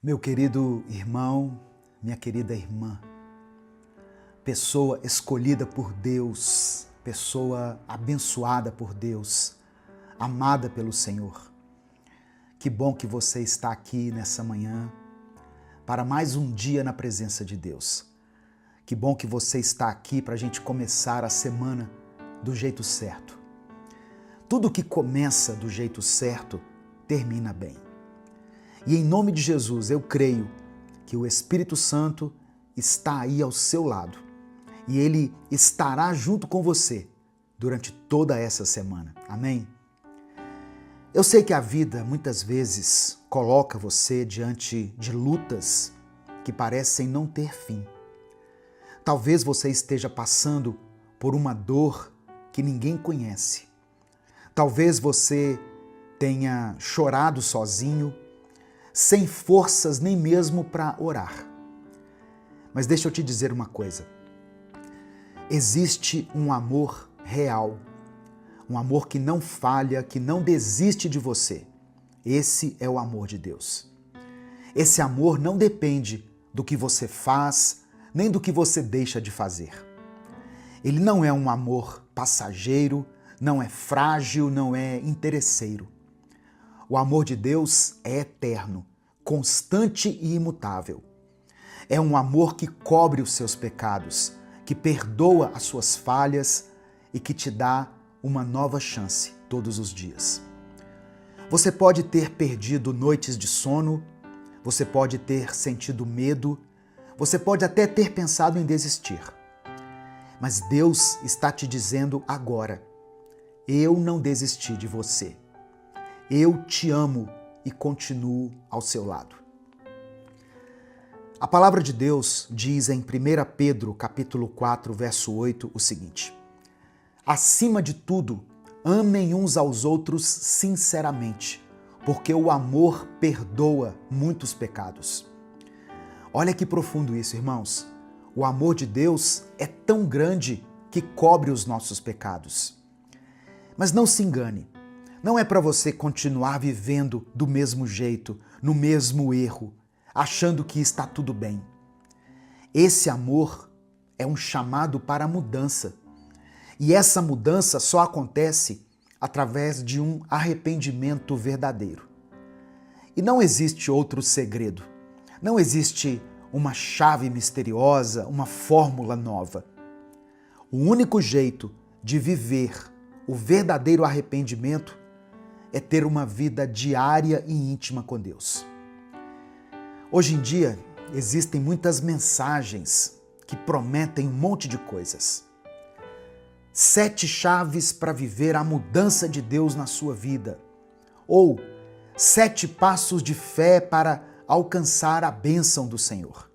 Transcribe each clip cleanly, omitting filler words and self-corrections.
Meu querido irmão, minha querida irmã, pessoa escolhida por Deus, pessoa abençoada por Deus, amada pelo Senhor. Que bom que você está aqui nessa manhã para mais um dia na presença de Deus. Que bom que você está aqui para a gente começar a semana do jeito certo. Tudo que começa do jeito certo termina bem. E em nome de Jesus, eu creio que o Espírito Santo está aí ao seu lado e ele estará junto com você durante toda essa semana. Amém? Eu sei que a vida muitas vezes coloca você diante de lutas que parecem não ter fim. Talvez você esteja passando por uma dor que ninguém conhece. Talvez você tenha chorado sozinho, sem forças nem mesmo para orar. Mas deixa eu te dizer uma coisa. Existe um amor real, um amor que não falha, que não desiste de você. Esse é o amor de Deus. Esse amor não depende do que você faz, nem do que você deixa de fazer. Ele não é um amor passageiro, não é frágil, não é interesseiro. O amor de Deus é eterno, constante e imutável. É um amor que cobre os seus pecados, que perdoa as suas falhas e que te dá uma nova chance todos os dias. Você pode ter perdido noites de sono, você pode ter sentido medo, você pode até ter pensado em desistir. Mas Deus está te dizendo agora: eu não desisti de você. Eu te amo e continuo ao seu lado. A palavra de Deus diz em 1 Pedro, capítulo 4, verso 8, o seguinte: acima de tudo, amem uns aos outros sinceramente, porque o amor perdoa muitos pecados. Olha que profundo isso, irmãos. O amor de Deus é tão grande que cobre os nossos pecados. Mas não se engane. Não é para você continuar vivendo do mesmo jeito, no mesmo erro, achando que está tudo bem. Esse amor é um chamado para a mudança. E essa mudança só acontece através de um arrependimento verdadeiro. E não existe outro segredo. Não existe uma chave misteriosa, uma fórmula nova. O único jeito de viver o verdadeiro arrependimento é ter uma vida diária e íntima com Deus. Hoje em dia, existem muitas mensagens que prometem um monte de coisas. 7 chaves para viver a mudança de Deus na sua vida. Ou 7 passos de fé para alcançar a bênção do Senhor.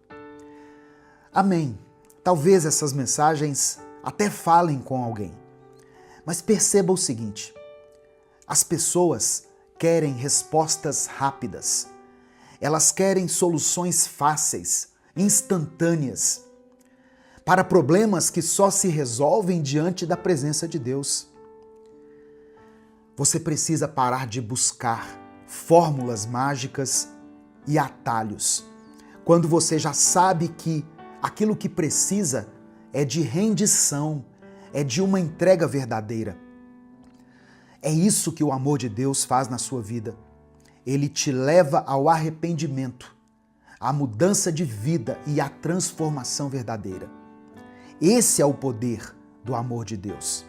Amém. Talvez essas mensagens até falem com alguém. Mas perceba o seguinte: as pessoas querem respostas rápidas. Elas querem soluções fáceis, instantâneas, para problemas que só se resolvem diante da presença de Deus. Você precisa parar de buscar fórmulas mágicas e atalhos, quando você já sabe que aquilo que precisa é de rendição, é de uma entrega verdadeira. É isso que o amor de Deus faz na sua vida. Ele te leva ao arrependimento, à mudança de vida e à transformação verdadeira. Esse é o poder do amor de Deus.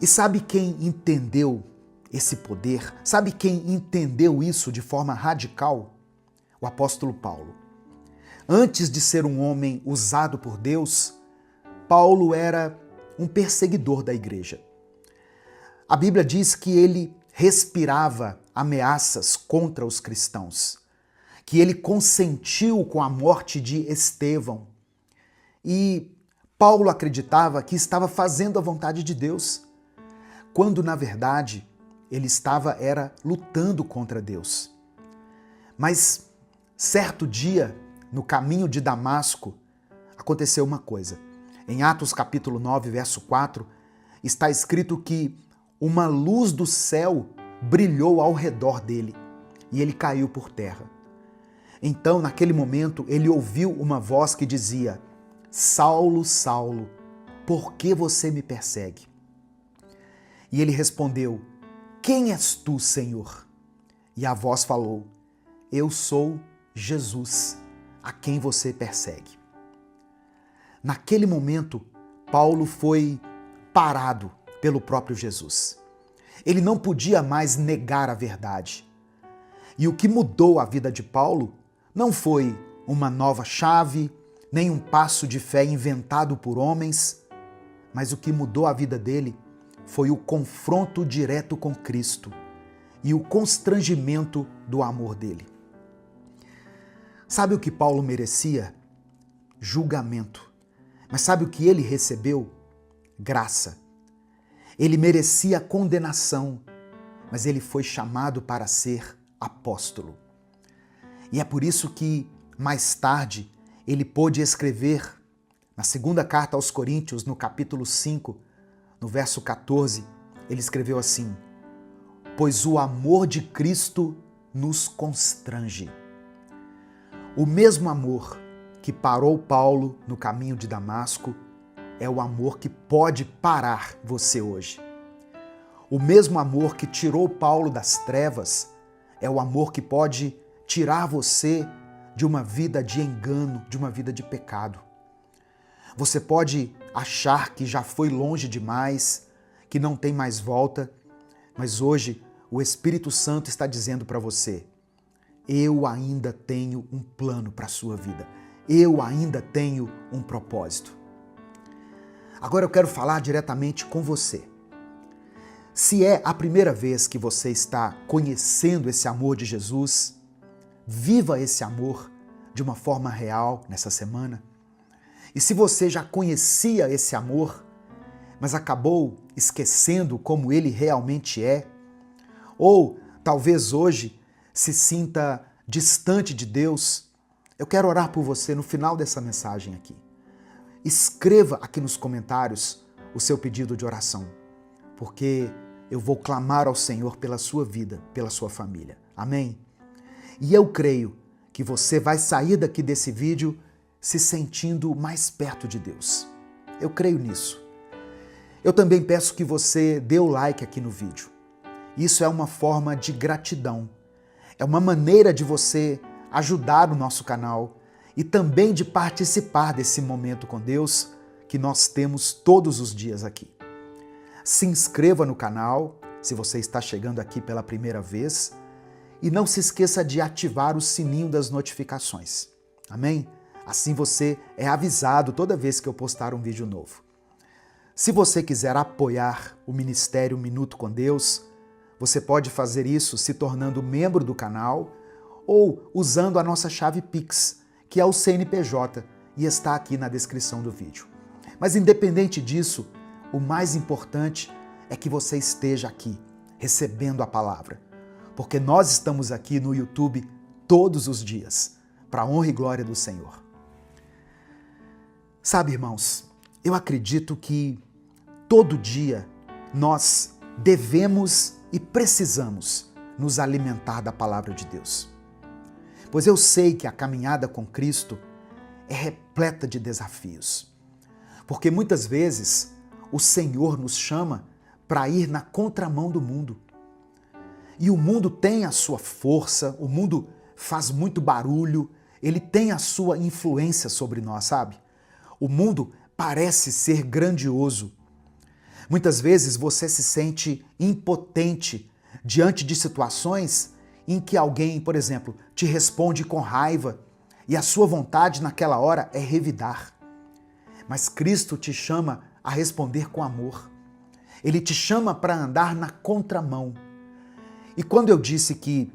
E sabe quem entendeu esse poder? Sabe quem entendeu isso de forma radical? O apóstolo Paulo. Antes de ser um homem usado por Deus, Paulo era um perseguidor da igreja. A Bíblia diz que ele respirava ameaças contra os cristãos, que ele consentiu com a morte de Estevão. E Paulo acreditava que estava fazendo a vontade de Deus, quando na verdade ele estava lutando contra Deus. Mas certo dia, no caminho de Damasco, aconteceu uma coisa. Em Atos capítulo 9, verso 4, está escrito que uma luz do céu brilhou ao redor dele e ele caiu por terra. Então, naquele momento, ele ouviu uma voz que dizia: Saulo, Saulo, por que você me persegue? E ele respondeu: Quem és tu, Senhor? E a voz falou: Eu sou Jesus, a quem você persegue. Naquele momento, Paulo foi parado pelo próprio Jesus. Ele não podia mais negar a verdade. E o que mudou a vida de Paulo não foi uma nova chave, nem um passo de fé inventado por homens, mas o que mudou a vida dele foi o confronto direto com Cristo e o constrangimento do amor dele. Sabe o que Paulo merecia? Julgamento. Mas sabe o que ele recebeu? Graça. Ele merecia condenação, mas ele foi chamado para ser apóstolo. E é por isso que, mais tarde, ele pôde escrever na segunda carta aos Coríntios, no capítulo 5, no verso 14, ele escreveu assim: Pois o amor de Cristo nos constrange. O mesmo amor que parou Paulo no caminho de Damasco é o amor que pode parar você hoje. O mesmo amor que tirou Paulo das trevas é o amor que pode tirar você de uma vida de engano, de uma vida de pecado. Você pode achar que já foi longe demais, que não tem mais volta, mas hoje o Espírito Santo está dizendo para você: eu ainda tenho um plano para a sua vida. Eu ainda tenho um propósito. Agora eu quero falar diretamente com você. Se é a primeira vez que você está conhecendo esse amor de Jesus, viva esse amor de uma forma real nessa semana. E se você já conhecia esse amor, mas acabou esquecendo como ele realmente é, ou talvez hoje se sinta distante de Deus, eu quero orar por você no final dessa mensagem aqui. Escreva aqui nos comentários o seu pedido de oração, porque eu vou clamar ao Senhor pela sua vida, pela sua família. Amém? E eu creio que você vai sair daqui desse vídeo se sentindo mais perto de Deus. Eu creio nisso. Eu também peço que você dê o like aqui no vídeo. Isso é uma forma de gratidão. É uma maneira de você ajudar o nosso canal e também de participar desse momento com Deus que nós temos todos os dias aqui. Se inscreva no canal, se você está chegando aqui pela primeira vez, e não se esqueça de ativar o sininho das notificações. Amém? Assim você é avisado toda vez que eu postar um vídeo novo. Se você quiser apoiar o Ministério Minuto com Deus, você pode fazer isso se tornando membro do canal ou usando a nossa chave Pix, que é o CNPJ, e está aqui na descrição do vídeo. Mas independente disso, o mais importante é que você esteja aqui, recebendo a palavra. Porque nós estamos aqui no YouTube todos os dias, para a honra e glória do Senhor. Sabe, irmãos, eu acredito que todo dia nós devemos e precisamos nos alimentar da palavra de Deus. Pois eu sei que a caminhada com Cristo é repleta de desafios. Porque muitas vezes o Senhor nos chama para ir na contramão do mundo. E o mundo tem a sua força, o mundo faz muito barulho, ele tem a sua influência sobre nós, sabe? O mundo parece ser grandioso. Muitas vezes você se sente impotente diante de situações em que alguém, por exemplo, te responde com raiva e a sua vontade naquela hora é revidar. Mas Cristo te chama a responder com amor. Ele te chama para andar na contramão. E quando eu disse que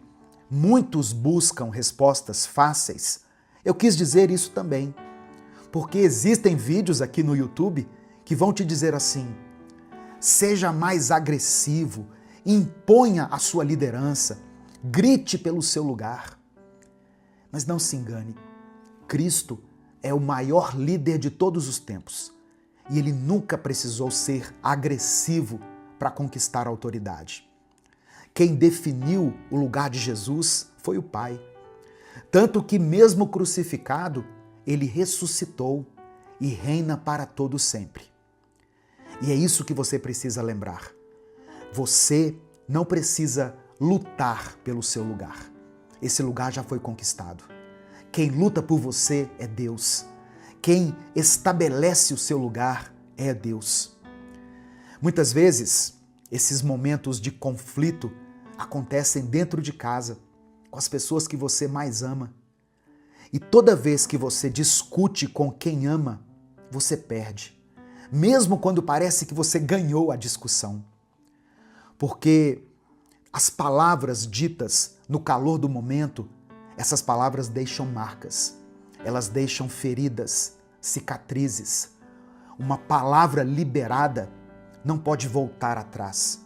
muitos buscam respostas fáceis, eu quis dizer isso também. Porque existem vídeos aqui no YouTube que vão te dizer assim: seja mais agressivo, imponha a sua liderança, grite pelo seu lugar. Mas não se engane, Cristo é o maior líder de todos os tempos e ele nunca precisou ser agressivo para conquistar a autoridade. Quem definiu o lugar de Jesus foi o Pai. Tanto que, mesmo crucificado, ele ressuscitou e reina para todo sempre. E é isso que você precisa lembrar. Você não precisa lutar pelo seu lugar. Esse lugar já foi conquistado. Quem luta por você é Deus. Quem estabelece o seu lugar é Deus. Muitas vezes, esses momentos de conflito acontecem dentro de casa, com as pessoas que você mais ama. E toda vez que você discute com quem ama, você perde. Mesmo quando parece que você ganhou a discussão. Porque as palavras ditas no calor do momento, essas palavras deixam marcas. Elas deixam feridas, cicatrizes. Uma palavra liberada não pode voltar atrás.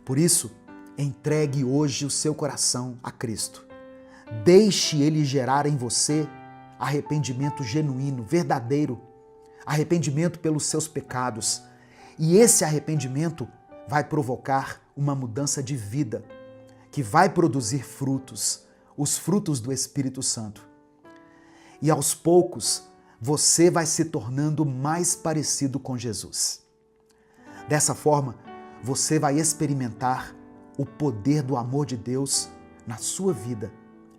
Por isso, entregue hoje o seu coração a Cristo. Deixe Ele gerar em você arrependimento genuíno, verdadeiro, arrependimento pelos seus pecados. E esse arrependimento vai provocar uma mudança de vida, que vai produzir frutos, os frutos do Espírito Santo. E aos poucos, você vai se tornando mais parecido com Jesus. Dessa forma, você vai experimentar o poder do amor de Deus na sua vida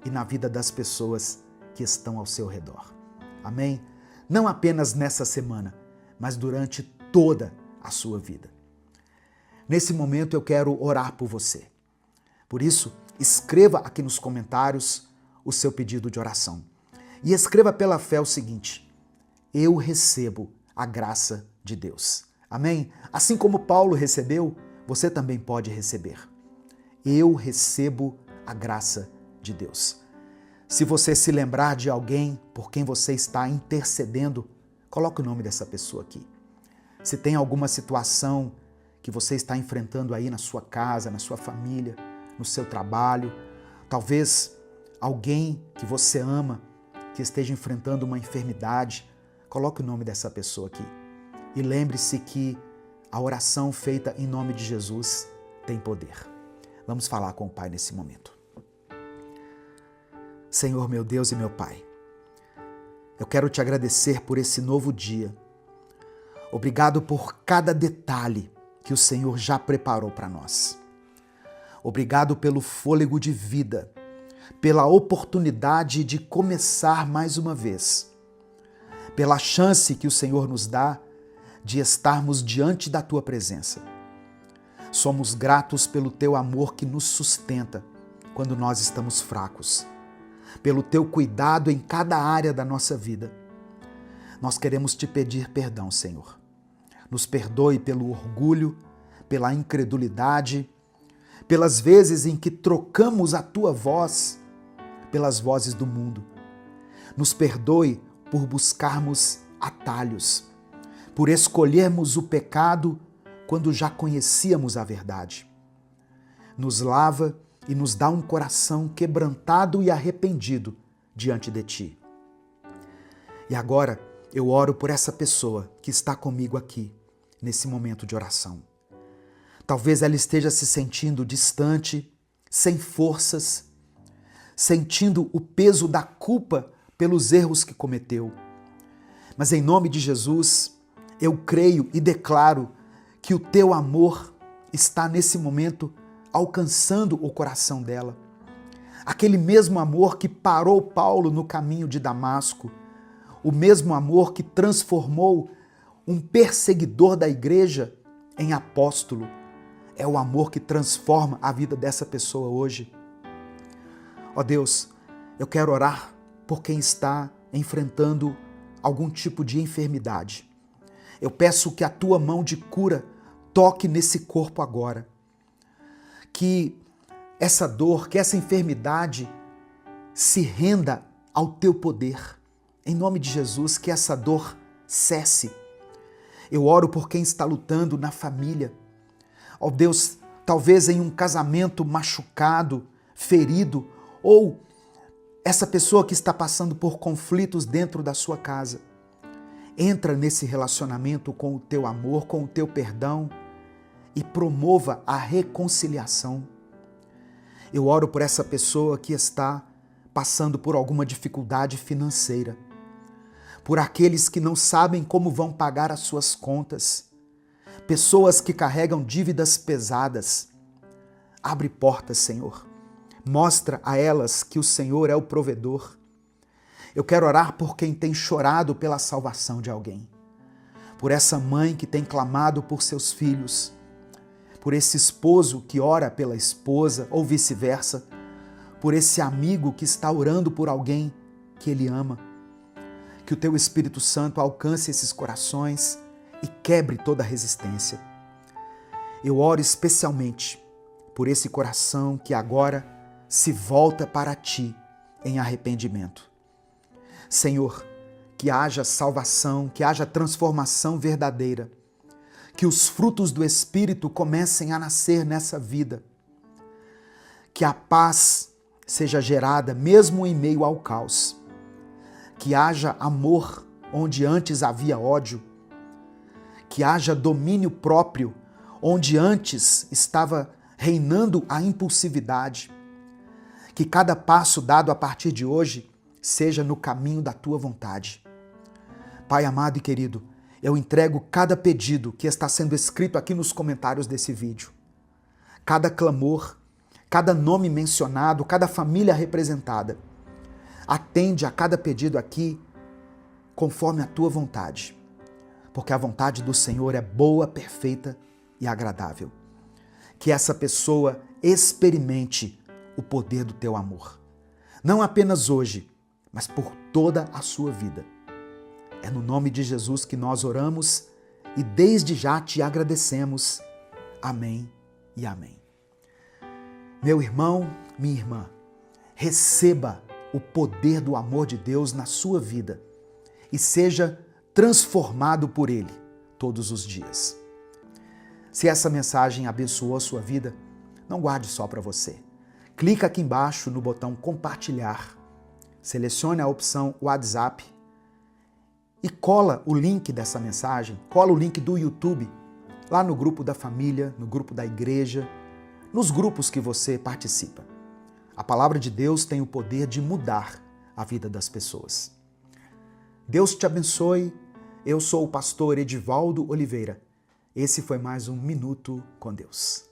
e na vida das pessoas que estão ao seu redor. Amém? Não apenas nessa semana, mas durante toda a sua vida. Nesse momento eu quero orar por você. Por isso, escreva aqui nos comentários o seu pedido de oração. E escreva pela fé o seguinte: eu recebo a graça de Deus. Amém? Assim como Paulo recebeu, você também pode receber. Eu recebo a graça de Deus. Se você se lembrar de alguém por quem você está intercedendo, coloque o nome dessa pessoa aqui. Se tem alguma situação que você está enfrentando aí na sua casa, na sua família, no seu trabalho, talvez alguém que você ama, que esteja enfrentando uma enfermidade, coloque o nome dessa pessoa aqui. E lembre-se que a oração feita em nome de Jesus tem poder. Vamos falar com o Pai nesse momento. Senhor, meu Deus e meu Pai, eu quero te agradecer por esse novo dia. Obrigado por cada detalhe que o Senhor já preparou para nós. Obrigado pelo fôlego de vida, pela oportunidade de começar mais uma vez, pela chance que o Senhor nos dá de estarmos diante da Tua presença. Somos gratos pelo Teu amor que nos sustenta quando nós estamos fracos, pelo Teu cuidado em cada área da nossa vida. Nós queremos te pedir perdão, Senhor. Nos perdoe pelo orgulho, pela incredulidade, pelas vezes em que trocamos a Tua voz pelas vozes do mundo. Nos perdoe por buscarmos atalhos, por escolhermos o pecado quando já conhecíamos a verdade. Nos lava e nos dá um coração quebrantado e arrependido diante de Ti. E agora eu oro por essa pessoa que está comigo aqui, nesse momento de oração. Talvez ela esteja se sentindo distante, sem forças, sentindo o peso da culpa pelos erros que cometeu. Mas em nome de Jesus, eu creio e declaro que o Teu amor está nesse momento alcançando o coração dela. Aquele mesmo amor que parou Paulo no caminho de Damasco, o mesmo amor que transformou um perseguidor da igreja em apóstolo, é o amor que transforma a vida dessa pessoa hoje. Ó Deus, eu quero orar por quem está enfrentando algum tipo de enfermidade. Eu peço que a Tua mão de cura toque nesse corpo agora. Que essa dor, que essa enfermidade se renda ao Teu poder. Em nome de Jesus, que essa dor cesse. Eu oro por quem está lutando na família. Ó Deus, talvez em um casamento machucado, ferido, ou essa pessoa que está passando por conflitos dentro da sua casa. Entra nesse relacionamento com o Teu amor, com o Teu perdão e promova a reconciliação. Eu oro por essa pessoa que está passando por alguma dificuldade financeira, por aqueles que não sabem como vão pagar as suas contas, pessoas que carregam dívidas pesadas. Abre portas, Senhor. Mostra a elas que o Senhor é o provedor. Eu quero orar por quem tem chorado pela salvação de alguém, por essa mãe que tem clamado por seus filhos, por esse esposo que ora pela esposa ou vice-versa, por esse amigo que está orando por alguém que ele ama. Que o teu Espírito Santo alcance esses corações e quebre toda a resistência. Eu oro especialmente por esse coração que agora se volta para ti em arrependimento. Senhor, que haja salvação, que haja transformação verdadeira, que os frutos do Espírito comecem a nascer nessa vida, que a paz seja gerada mesmo em meio ao caos, que haja amor onde antes havia ódio, que haja domínio próprio onde antes estava reinando a impulsividade, que cada passo dado a partir de hoje seja no caminho da tua vontade. Pai amado e querido, eu entrego cada pedido que está sendo escrito aqui nos comentários desse vídeo. Cada clamor, cada nome mencionado, cada família representada. Atende a cada pedido aqui conforme a tua vontade, porque a vontade do Senhor é boa, perfeita e agradável. Que essa pessoa experimente o poder do teu amor. Não apenas hoje, mas por toda a sua vida. É no nome de Jesus que nós oramos e desde já te agradecemos. Amém e amém. Meu irmão, minha irmã, receba o poder do amor de Deus na sua vida e seja transformado por Ele todos os dias. Se essa mensagem abençoou a sua vida, não guarde só para você. Clica aqui embaixo no botão compartilhar, selecione a opção WhatsApp e cola o link dessa mensagem, cola o link do YouTube lá no grupo da família, no grupo da igreja, nos grupos que você participa. A palavra de Deus tem o poder de mudar a vida das pessoas. Deus te abençoe. Eu sou o pastor Edivaldo Oliveira. Esse foi mais um Minuto com Deus.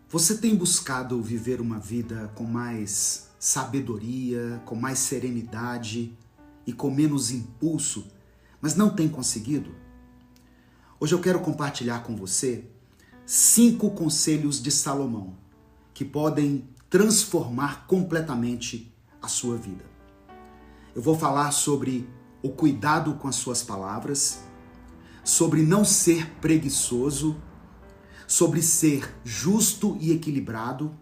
Você tem buscado viver uma vida com mais sabedoria, com mais serenidade e com menos impulso, mas não tem conseguido? Hoje eu quero compartilhar com você 5 conselhos de Salomão que podem transformar completamente a sua vida. Eu vou falar sobre o cuidado com as suas palavras, sobre não ser preguiçoso, sobre ser justo e equilibrado,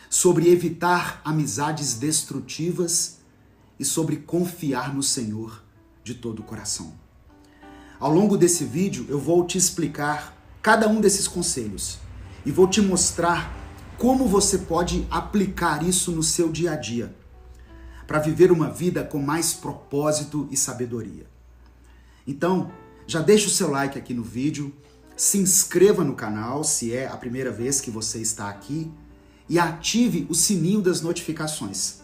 sobre evitar amizades destrutivas e sobre confiar no Senhor de todo o coração. Ao longo desse vídeo eu vou te explicar cada um desses conselhos e vou te mostrar como você pode aplicar isso no seu dia a dia para viver uma vida com mais propósito e sabedoria. Então, já deixa o seu like aqui no vídeo, se inscreva no canal se é a primeira vez que você está aqui e ative o sininho das notificações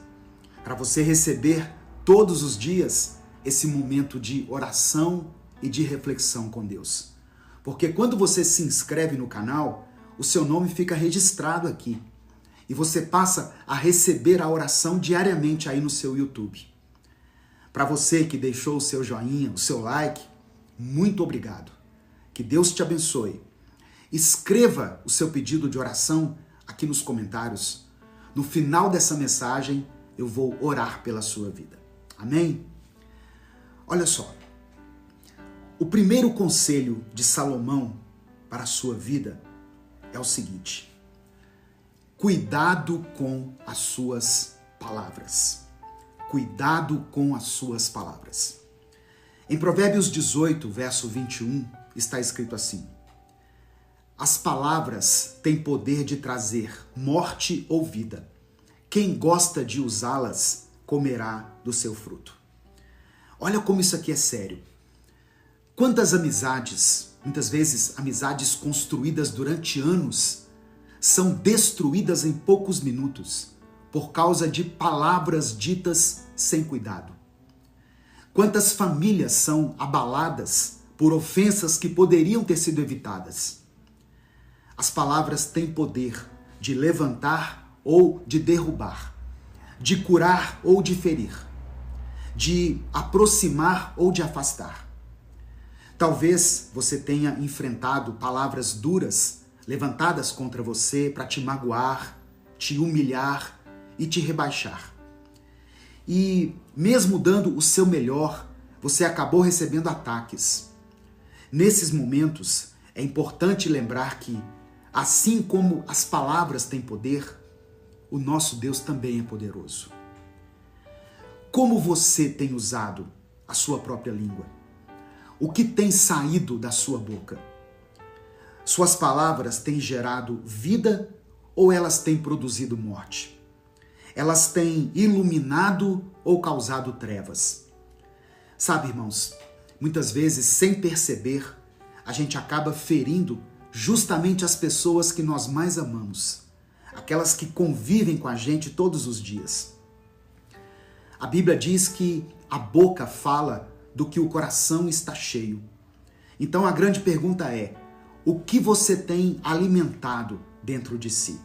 para você receber todos os dias esse momento de oração e de reflexão com Deus. Porque quando você se inscreve no canal, o seu nome fica registrado aqui e você passa a receber a oração diariamente aí no seu YouTube. Para você que deixou o seu joinha, o seu like, muito obrigado. Que Deus te abençoe. Escreva o seu pedido de oração aqui nos comentários. No final dessa mensagem, eu vou orar pela sua vida. Amém? Olha só. O primeiro conselho de Salomão para a sua vida é o seguinte: cuidado com as suas palavras. Cuidado com as suas palavras. Em Provérbios 18, verso 21, está escrito assim: as palavras têm poder de trazer morte ou vida. Quem gosta de usá-las comerá do seu fruto. Olha como isso aqui é sério. Quantas amizades, muitas vezes amizades construídas durante anos, são destruídas em poucos minutos por causa de palavras ditas sem cuidado. Quantas famílias são abaladas por ofensas que poderiam ter sido evitadas? As palavras têm poder de levantar ou de derrubar, de curar ou de ferir, de aproximar ou de afastar. Talvez você tenha enfrentado palavras duras levantadas contra você para te magoar, te humilhar e te rebaixar. E mesmo dando o seu melhor, você acabou recebendo ataques. Nesses momentos, é importante lembrar que, assim como as palavras têm poder, o nosso Deus também é poderoso. Como você tem usado a sua própria língua? O que tem saído da sua boca? Suas palavras têm gerado vida ou elas têm produzido morte? Elas têm iluminado ou causado trevas? Sabe, irmãos, muitas vezes, sem perceber, a gente acaba ferindo justamente as pessoas que nós mais amamos, aquelas que convivem com a gente todos os dias. A Bíblia diz que a boca fala do que o coração está cheio. Então a grande pergunta é: o que você tem alimentado dentro de si?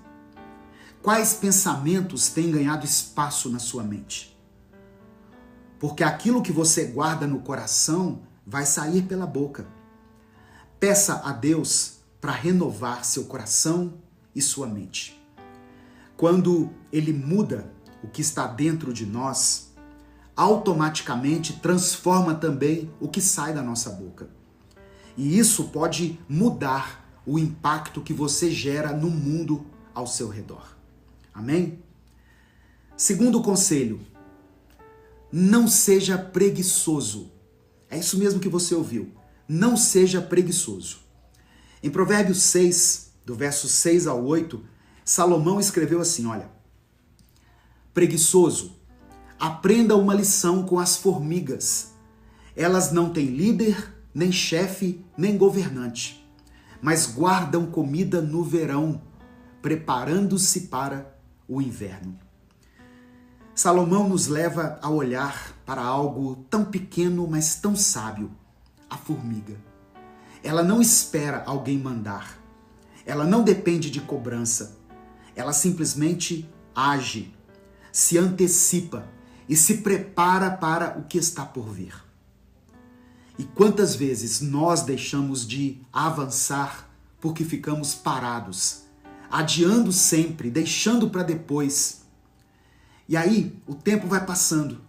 Quais pensamentos têm ganhado espaço na sua mente? Porque aquilo que você guarda no coração vai sair pela boca. Peça a Deus para renovar seu coração e sua mente. Quando Ele muda o que está dentro de nós, automaticamente transforma também o que sai da nossa boca. E isso pode mudar o impacto que você gera no mundo ao seu redor. Amém? Segundo conselho, não seja preguiçoso. É isso mesmo que você ouviu. Não seja preguiçoso. Em Provérbios 6, do verso 6 ao 8, Salomão escreveu assim, olha: preguiçoso, aprenda uma lição com as formigas. Elas não têm líder, nem chefe, nem governante, mas guardam comida no verão, preparando-se para o inverno. Salomão nos leva a olhar para algo tão pequeno, mas tão sábio: a formiga. Ela não espera alguém mandar. Ela não depende de cobrança. Ela simplesmente age, se antecipa e se prepara para o que está por vir. E quantas vezes nós deixamos de avançar porque ficamos parados, adiando sempre, deixando para depois. E aí o tempo vai passando.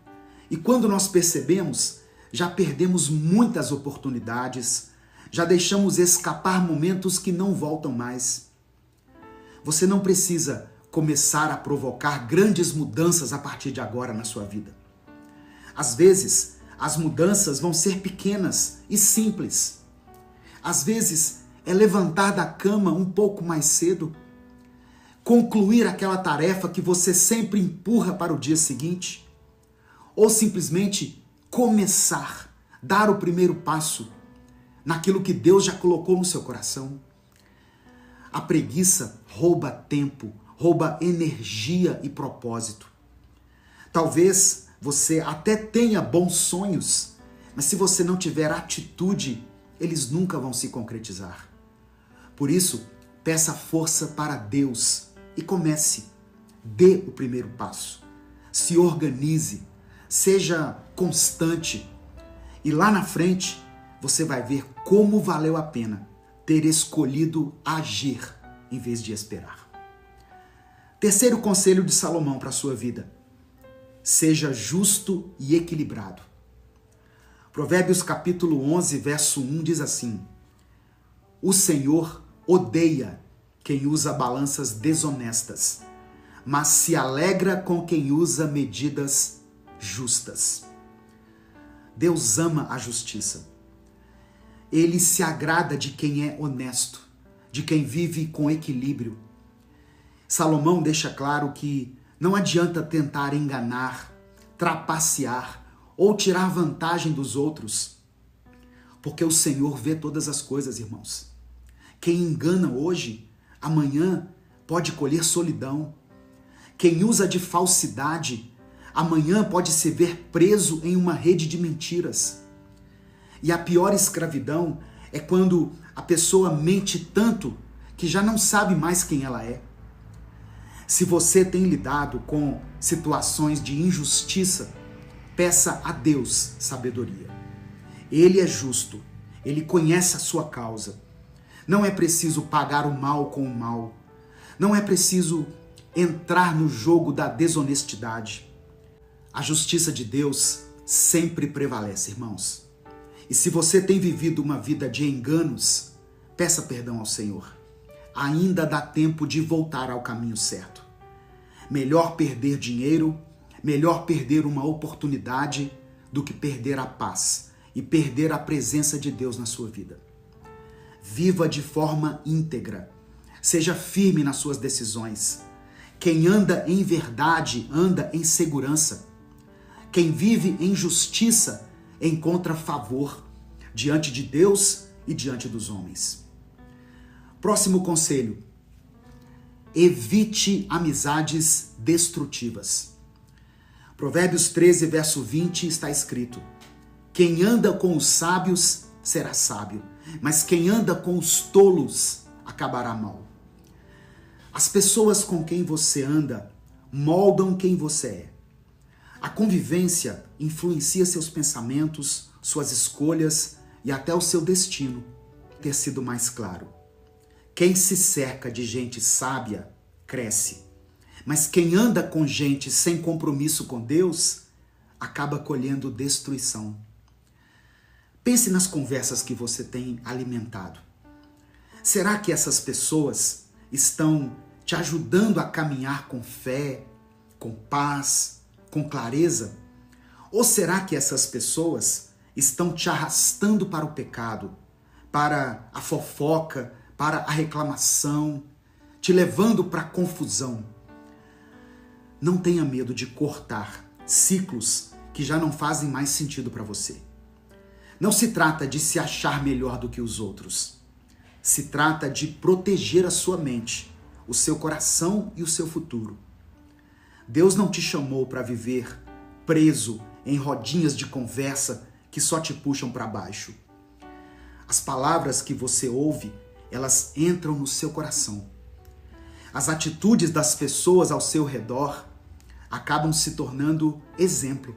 E quando nós percebemos, já perdemos muitas oportunidades, já deixamos escapar momentos que não voltam mais. Você não precisa começar a provocar grandes mudanças a partir de agora na sua vida. Às vezes, as mudanças vão ser pequenas e simples. Às vezes, é levantar da cama um pouco mais cedo, concluir aquela tarefa que você sempre empurra para o dia seguinte, ou simplesmente começar, dar o primeiro passo naquilo que Deus já colocou no seu coração. A preguiça rouba tempo, rouba energia e propósito. Talvez você até tenha bons sonhos, mas se você não tiver atitude, eles nunca vão se concretizar. Por isso, peça força para Deus e comece. Dê o primeiro passo. Se organize, seja constante. E lá na frente, você vai ver como valeu a pena ter escolhido agir em vez de esperar. Terceiro conselho de Salomão para a sua vida: seja justo e equilibrado. Provérbios capítulo 11, verso 1 diz assim: o Senhor odeia quem usa balanças desonestas, mas se alegra com quem usa medidas justas. Deus ama a justiça. Ele se agrada de quem é honesto, de quem vive com equilíbrio. Salomão deixa claro que não adianta tentar enganar, trapacear ou tirar vantagem dos outros, porque o Senhor vê todas as coisas, irmãos. Quem engana hoje, amanhã pode colher solidão. Quem usa de falsidade, amanhã pode se ver preso em uma rede de mentiras. E a pior escravidão é quando a pessoa mente tanto que já não sabe mais quem ela é. Se você tem lidado com situações de injustiça, peça a Deus sabedoria. Ele é justo, ele conhece a sua causa. Não é preciso pagar o mal com o mal. Não é preciso entrar no jogo da desonestidade. A justiça de Deus sempre prevalece, irmãos. E se você tem vivido uma vida de enganos, peça perdão ao Senhor. Ainda dá tempo de voltar ao caminho certo. Melhor perder dinheiro, melhor perder uma oportunidade do que perder a paz e perder a presença de Deus na sua vida. Viva de forma íntegra. Seja firme nas suas decisões. Quem anda em verdade, anda em segurança. Quem vive em justiça, encontra favor diante de Deus e diante dos homens. Próximo conselho. Evite amizades destrutivas. Provérbios 13, verso 20 está escrito: quem anda com os sábios será sábio, mas quem anda com os tolos acabará mal. As pessoas com quem você anda moldam quem você é. A convivência influencia seus pensamentos, suas escolhas e até o seu destino. Ter sido mais claro. Quem se cerca de gente sábia, cresce. Mas quem anda com gente sem compromisso com Deus, acaba colhendo destruição. Pense nas conversas que você tem alimentado. Será que essas pessoas estão te ajudando a caminhar com fé, com paz, com clareza? Ou será que essas pessoas estão te arrastando para o pecado, para a fofoca, para a reclamação, te levando para a confusão? Não tenha medo de cortar ciclos que já não fazem mais sentido para você. Não se trata de se achar melhor do que os outros. Se trata de proteger a sua mente, o seu coração e o seu futuro. Deus não te chamou para viver preso em rodinhas de conversa que só te puxam para baixo. As palavras que você ouve, elas entram no seu coração. As atitudes das pessoas ao seu redor acabam se tornando exemplo.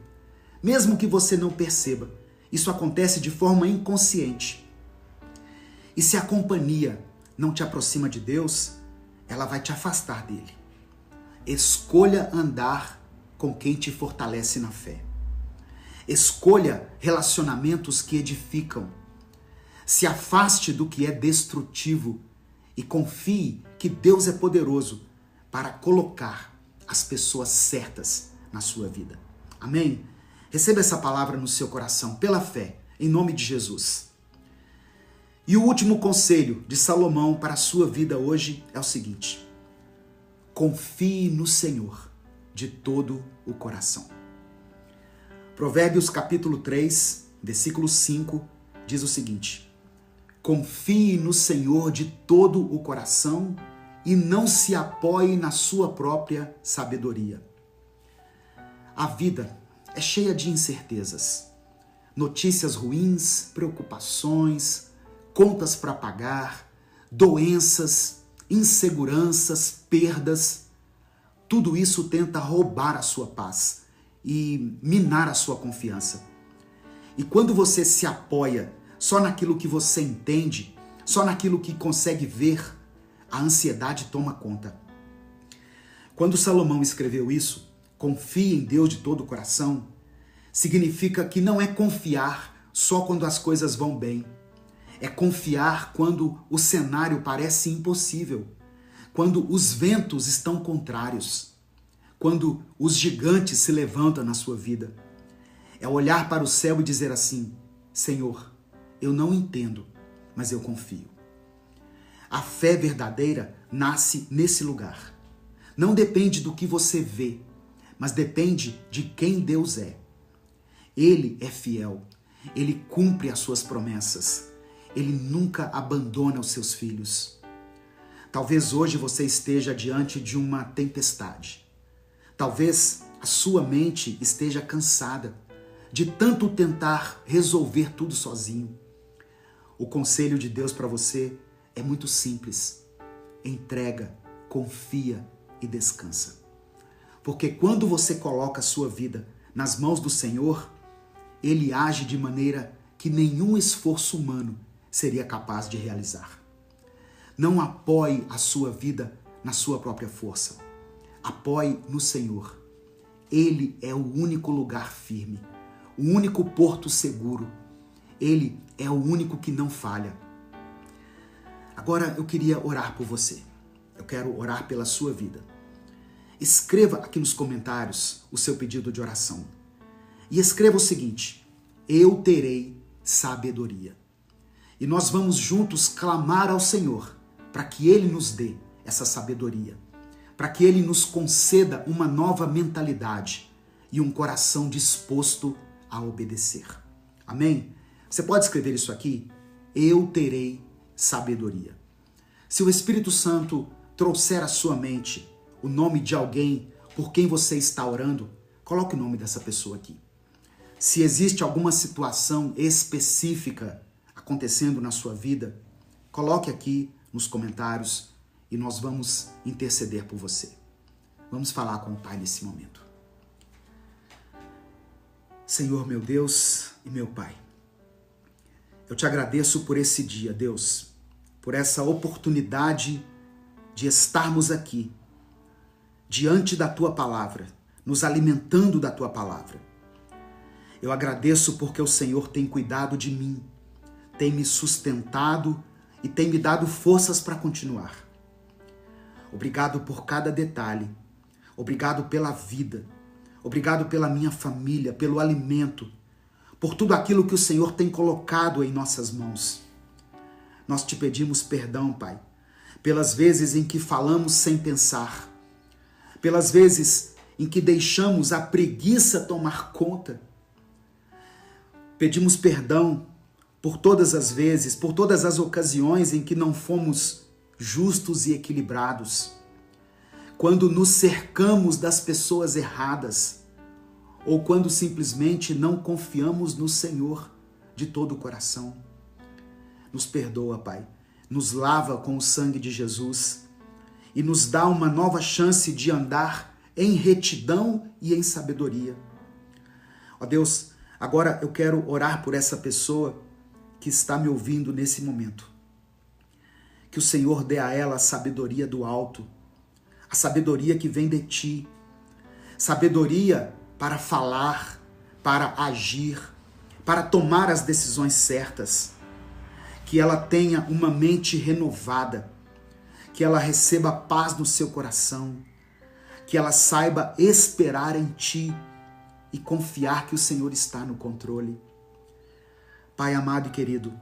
Mesmo que você não perceba, isso acontece de forma inconsciente. E se a companhia não te aproxima de Deus, ela vai te afastar dele. Escolha andar com quem te fortalece na fé. Escolha relacionamentos que edificam. Se afaste do que é destrutivo e confie que Deus é poderoso para colocar as pessoas certas na sua vida. Amém? Receba essa palavra no seu coração pela fé, em nome de Jesus. E o último conselho de Salomão para a sua vida hoje é o seguinte: confie no Senhor de todo o coração. Provérbios capítulo 3, versículo 5, diz o seguinte: confie no Senhor de todo o coração e não se apoie na sua própria sabedoria. A vida é cheia de incertezas, notícias ruins, preocupações, contas para pagar, doenças, inseguranças, perdas. Tudo isso tenta roubar a sua paz e minar a sua confiança. E quando você se apoia só naquilo que você entende, só naquilo que consegue ver, a ansiedade toma conta. Quando Salomão escreveu isso, confie em Deus de todo o coração, significa que não é confiar só quando as coisas vão bem. É confiar quando o cenário parece impossível, quando os ventos estão contrários, quando os gigantes se levantam na sua vida. É olhar para o céu e dizer assim: Senhor, eu não entendo, mas eu confio. A fé verdadeira nasce nesse lugar. Não depende do que você vê, mas depende de quem Deus é. Ele é fiel, ele cumpre as suas promessas, ele nunca abandona os seus filhos. Talvez hoje você esteja diante de uma tempestade. Talvez a sua mente esteja cansada de tanto tentar resolver tudo sozinho. O conselho de Deus para você é muito simples. Entrega, confia e descansa. Porque quando você coloca a sua vida nas mãos do Senhor, Ele age de maneira que nenhum esforço humano seria capaz de realizar. Não apoie a sua vida na sua própria força. Apoie no Senhor. Ele é o único lugar firme, o único porto seguro. Ele é o único que não falha. Agora eu queria orar por você. Eu quero orar pela sua vida. Escreva aqui nos comentários o seu pedido de oração. E escreva o seguinte: eu terei sabedoria. E nós vamos juntos clamar ao Senhor para que Ele nos dê essa sabedoria, para que Ele nos conceda uma nova mentalidade e um coração disposto a obedecer. Amém? Você pode escrever isso aqui? Eu terei sabedoria. Se o Espírito Santo trouxer à sua mente o nome de alguém por quem você está orando, coloque o nome dessa pessoa aqui. Se existe alguma situação específica acontecendo na sua vida, coloque aqui nos comentários e nós vamos interceder por você. Vamos falar com o Pai nesse momento. Senhor, meu Deus e meu Pai, eu te agradeço por esse dia, Deus, por essa oportunidade de estarmos aqui, diante da Tua Palavra, nos alimentando da Tua Palavra. Eu agradeço porque o Senhor tem cuidado de mim, tem me sustentado e tem me dado forças para continuar. Obrigado por cada detalhe, obrigado pela vida, obrigado pela minha família, pelo alimento, por tudo aquilo que o Senhor tem colocado em nossas mãos. Nós te pedimos perdão, Pai, pelas vezes em que falamos sem pensar, pelas vezes em que deixamos a preguiça tomar conta. Pedimos perdão por todas as vezes, por todas as ocasiões em que não fomos justos e equilibrados, quando nos cercamos das pessoas erradas, ou quando simplesmente não confiamos no Senhor de todo o coração. Nos perdoa, Pai, nos lava com o sangue de Jesus e nos dá uma nova chance de andar em retidão e em sabedoria. Ó Deus, agora eu quero orar por essa pessoa que está me ouvindo nesse momento. Que o Senhor dê a ela a sabedoria do alto, a sabedoria que vem de ti, sabedoria para falar, para agir, para tomar as decisões certas. Que ela tenha uma mente renovada, que ela receba paz no seu coração, que ela saiba esperar em ti e confiar que o Senhor está no controle. Pai amado e querido,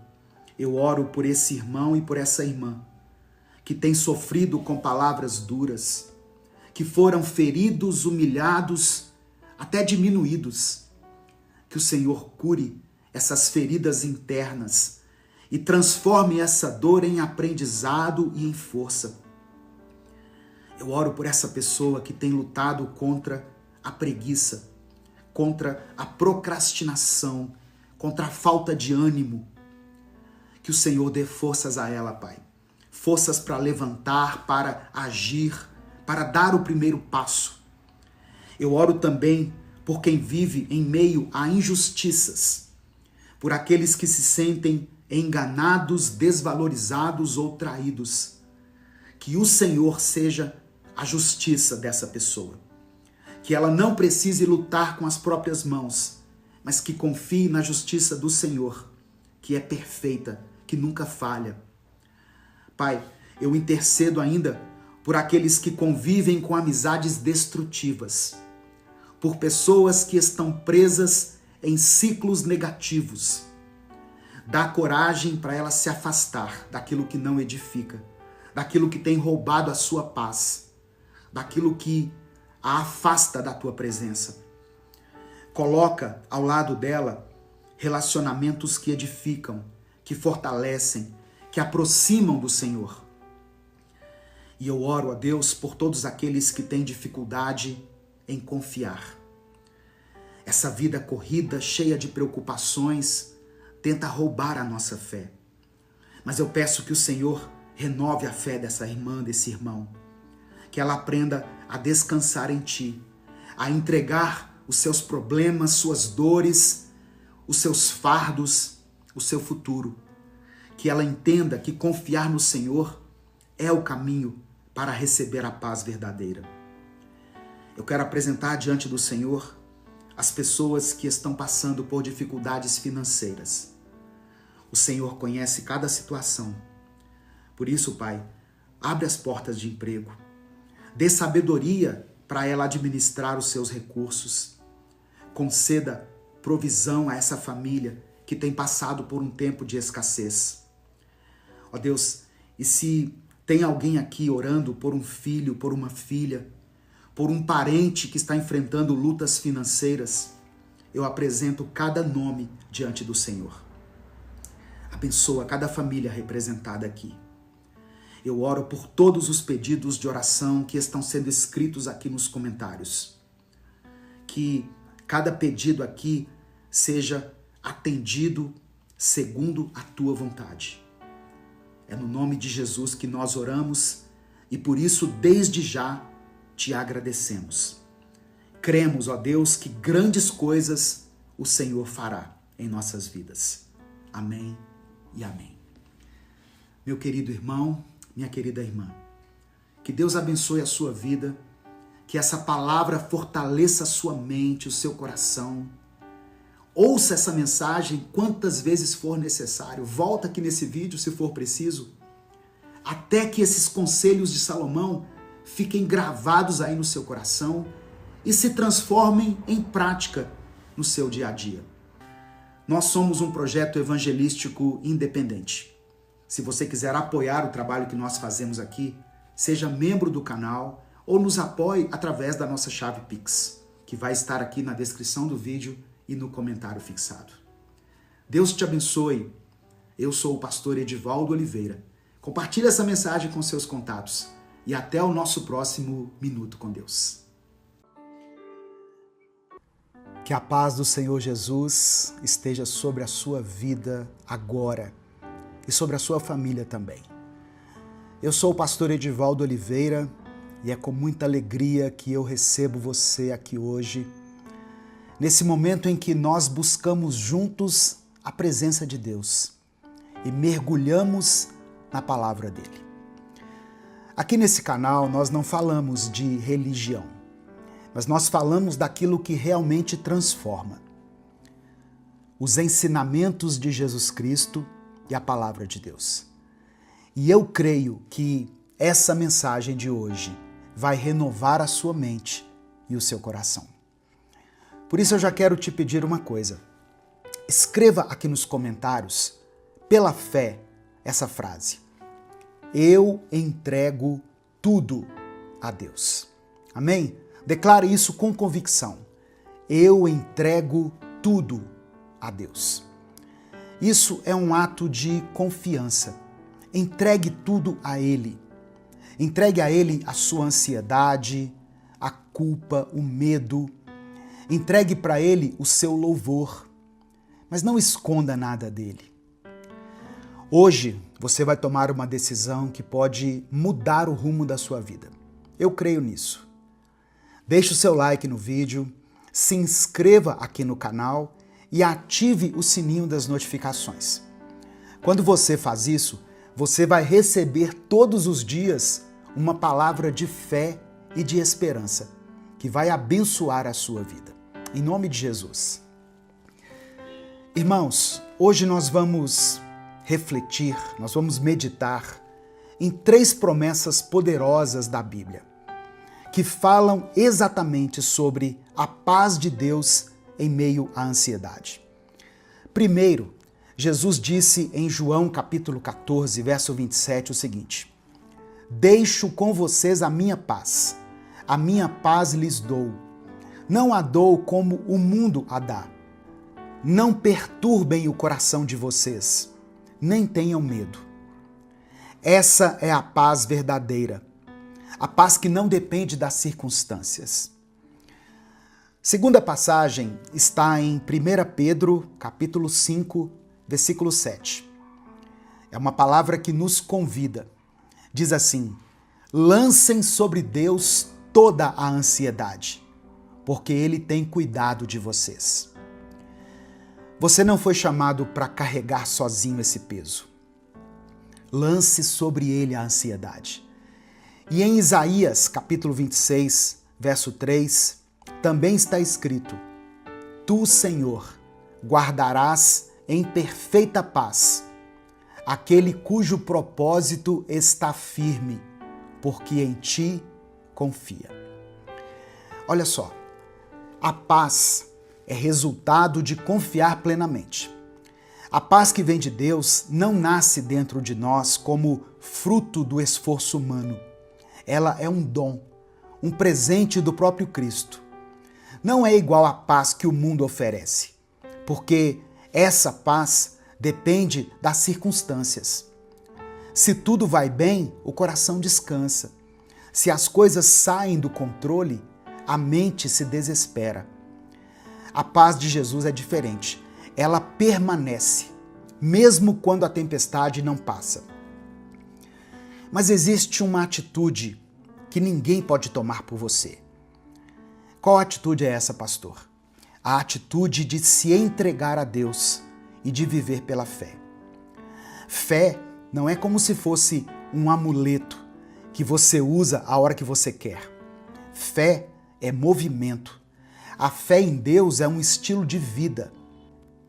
eu oro por esse irmão e por essa irmã que tem sofrido com palavras duras, que foram feridos, humilhados, até diminuídos. Que o Senhor cure essas feridas internas e transforme essa dor em aprendizado e em força. Eu oro por essa pessoa que tem lutado contra a preguiça, contra a procrastinação, contra a falta de ânimo. Que o Senhor dê forças a ela, Pai. Forças para levantar, para agir, para dar o primeiro passo. Eu oro também por quem vive em meio a injustiças, por aqueles que se sentem enganados, desvalorizados ou traídos. Que o Senhor seja a justiça dessa pessoa. Que ela não precise lutar com as próprias mãos, mas que confie na justiça do Senhor, que é perfeita, que nunca falha. Pai, eu intercedo ainda por aqueles que convivem com amizades destrutivas, por pessoas que estão presas em ciclos negativos. Dá coragem para ela se afastar daquilo que não edifica, daquilo que tem roubado a sua paz, daquilo que a afasta da tua presença. Coloca ao lado dela relacionamentos que edificam, que fortalecem, que aproximam do Senhor. E eu oro a Deus por todos aqueles que têm dificuldade em confiar. Essa vida corrida, cheia de preocupações, tenta roubar a nossa fé. Mas eu peço que o Senhor renove a fé dessa irmã, desse irmão. Que ela aprenda a descansar em Ti, a entregar os seus problemas, suas dores, os seus fardos, o seu futuro. Que ela entenda que confiar no Senhor é o caminho para receber a paz verdadeira. Eu quero apresentar diante do Senhor as pessoas que estão passando por dificuldades financeiras. O Senhor conhece cada situação. Por isso, Pai, abre as portas de emprego. Dê sabedoria para ela administrar os seus recursos. Conceda provisão a essa família que tem passado por um tempo de escassez. Ó Deus, e se tem alguém aqui orando por um filho, por uma filha, por um parente que está enfrentando lutas financeiras, eu apresento cada nome diante do Senhor. Abençoa cada família representada aqui. Eu oro por todos os pedidos de oração que estão sendo escritos aqui nos comentários. Que cada pedido aqui seja atendido segundo a Tua vontade. É no nome de Jesus que nós oramos e por isso, desde já, Te agradecemos. Cremos, ó Deus, que grandes coisas o Senhor fará em nossas vidas. Amém e amém. Meu querido irmão, minha querida irmã, que Deus abençoe a sua vida, que essa palavra fortaleça a sua mente, o seu coração. Ouça essa mensagem quantas vezes for necessário. Volta aqui nesse vídeo se for preciso, até que esses conselhos de Salomão fiquem gravados aí no seu coração e se transformem em prática no seu dia a dia. Nós somos um projeto evangelístico independente. Se você quiser apoiar o trabalho que nós fazemos aqui, seja membro do canal ou nos apoie através da nossa chave Pix, que vai estar aqui na descrição do vídeo e no comentário fixado. Deus te abençoe. Eu sou o pastor Edivaldo Oliveira. Compartilhe essa mensagem com seus contatos e até o nosso próximo Minuto com Deus. Que a paz do Senhor Jesus esteja sobre a sua vida agora e sobre a sua família também. Eu sou o pastor Edivaldo Oliveira e é com muita alegria que eu recebo você aqui hoje, nesse momento em que nós buscamos juntos a presença de Deus e mergulhamos na palavra dele. Aqui nesse canal nós não falamos de religião, mas nós falamos daquilo que realmente transforma. Os ensinamentos de Jesus Cristo e a palavra de Deus. E eu creio que essa mensagem de hoje vai renovar a sua mente e o seu coração. Por isso eu já quero te pedir uma coisa. Escreva aqui nos comentários, pela fé, essa frase. Eu entrego tudo a Deus. Amém? Declare isso com convicção. Eu entrego tudo a Deus. Isso é um ato de confiança. Entregue tudo a Ele. Entregue a Ele a sua ansiedade, a culpa, o medo. Entregue para Ele o seu louvor, mas não esconda nada dele. Hoje você vai tomar uma decisão que pode mudar o rumo da sua vida. Eu creio nisso. Deixe o seu like no vídeo, se inscreva aqui no canal e ative o sininho das notificações. Quando você faz isso, você vai receber todos os dias uma palavra de fé e de esperança que vai abençoar a sua vida. Em nome de Jesus. Irmãos, hoje nós vamos refletir, nós vamos meditar em 3 promessas poderosas da Bíblia, que falam exatamente sobre a paz de Deus em meio à ansiedade. Primeiro, Jesus disse em João capítulo 14, verso 27 o seguinte: Deixo com vocês a minha paz lhes dou. Não a dou como o mundo a dá. Não perturbem o coração de vocês, nem tenham medo. Essa é a paz verdadeira, a paz que não depende das circunstâncias. Segunda passagem está em 1 Pedro, capítulo 5, versículo 7. É uma palavra que nos convida. Diz assim: lancem sobre Deus toda a ansiedade, porque Ele tem cuidado de vocês. Você não foi chamado para carregar sozinho esse peso. Lance sobre Ele a ansiedade. E em Isaías, capítulo 26, verso 3, também está escrito: Tu, Senhor, guardarás em perfeita paz aquele cujo propósito está firme, porque em ti confia. Olha só, a paz é resultado de confiar plenamente. A paz que vem de Deus não nasce dentro de nós como fruto do esforço humano. Ela é um dom, um presente do próprio Cristo. Não é igual à paz que o mundo oferece, porque essa paz depende das circunstâncias. Se tudo vai bem, o coração descansa. Se as coisas saem do controle, a mente se desespera. A paz de Jesus é diferente. Ela permanece, mesmo quando a tempestade não passa. Mas existe uma atitude que ninguém pode tomar por você. Qual atitude é essa, pastor? A atitude de se entregar a Deus e de viver pela fé. Fé não é como se fosse um amuleto que você usa a hora que você quer. Fé é movimento. A fé em Deus é um estilo de vida.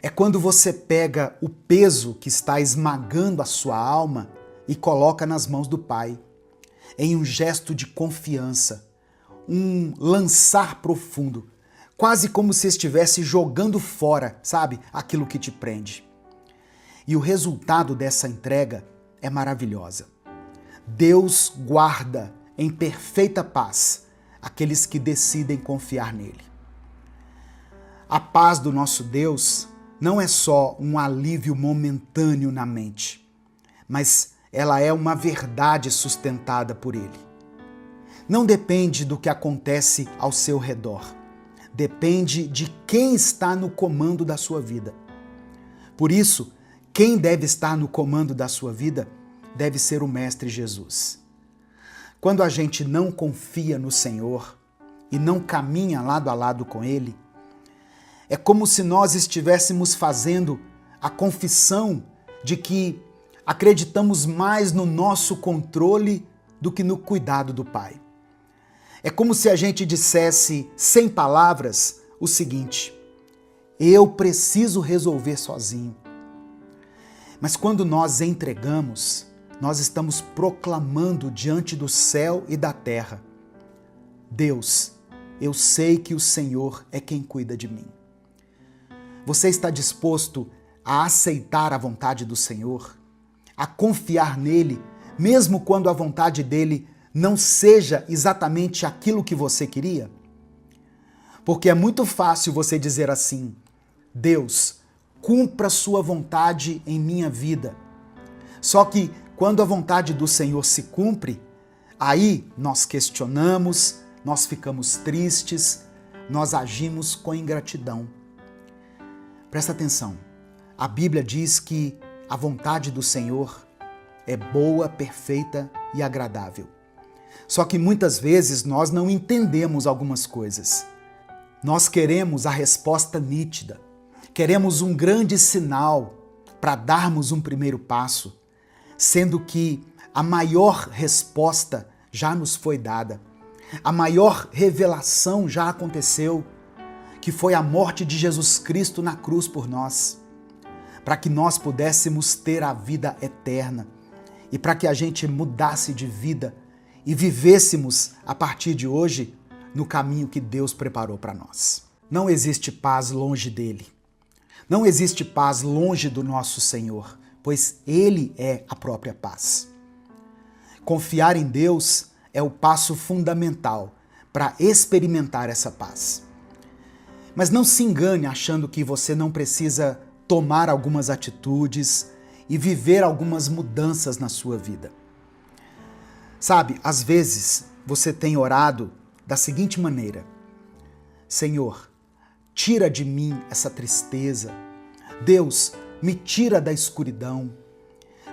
É quando você pega o peso que está esmagando a sua alma e coloca nas mãos do Pai, em um gesto de confiança, um lançar profundo, quase como se estivesse jogando fora, sabe, aquilo que te prende. E o resultado dessa entrega é maravilhosa. Deus guarda em perfeita paz aqueles que decidem confiar nele. A paz do nosso Deus não é só um alívio momentâneo na mente, mas ela é uma verdade sustentada por ele. Não depende do que acontece ao seu redor. Depende de quem está no comando da sua vida. Por isso, quem deve estar no comando da sua vida deve ser o Mestre Jesus. Quando a gente não confia no Senhor e não caminha lado a lado com Ele, é como se nós estivéssemos fazendo a confissão de que acreditamos mais no nosso controle do que no cuidado do Pai. É como se a gente dissesse, sem palavras, o seguinte: eu preciso resolver sozinho. Mas quando nós entregamos, nós estamos proclamando diante do céu e da terra: Deus, eu sei que o Senhor é quem cuida de mim. Você está disposto a aceitar a vontade do Senhor, a confiar nele, mesmo quando a vontade dele não seja exatamente aquilo que você queria? Porque é muito fácil você dizer assim: Deus, cumpra sua vontade em minha vida. Só que quando a vontade do Senhor se cumpre, aí nós questionamos, nós ficamos tristes, nós agimos com ingratidão. Presta atenção, a Bíblia diz que a vontade do Senhor é boa, perfeita e agradável. Só que muitas vezes nós não entendemos algumas coisas. Nós queremos a resposta nítida, queremos um grande sinal para darmos um primeiro passo, sendo que a maior resposta já nos foi dada, a maior revelação já aconteceu, que foi a morte de Jesus Cristo na cruz por nós, para que nós pudéssemos ter a vida eterna e para que a gente mudasse de vida e vivêssemos a partir de hoje no caminho que Deus preparou para nós. Não existe paz longe dele. Não existe paz longe do nosso Senhor, pois Ele é a própria paz. Confiar em Deus é o passo fundamental para experimentar essa paz. Mas não se engane achando que você não precisa tomar algumas atitudes e viver algumas mudanças na sua vida. Sabe, às vezes você tem orado da seguinte maneira: Senhor, tira de mim essa tristeza. Deus, me tira da escuridão.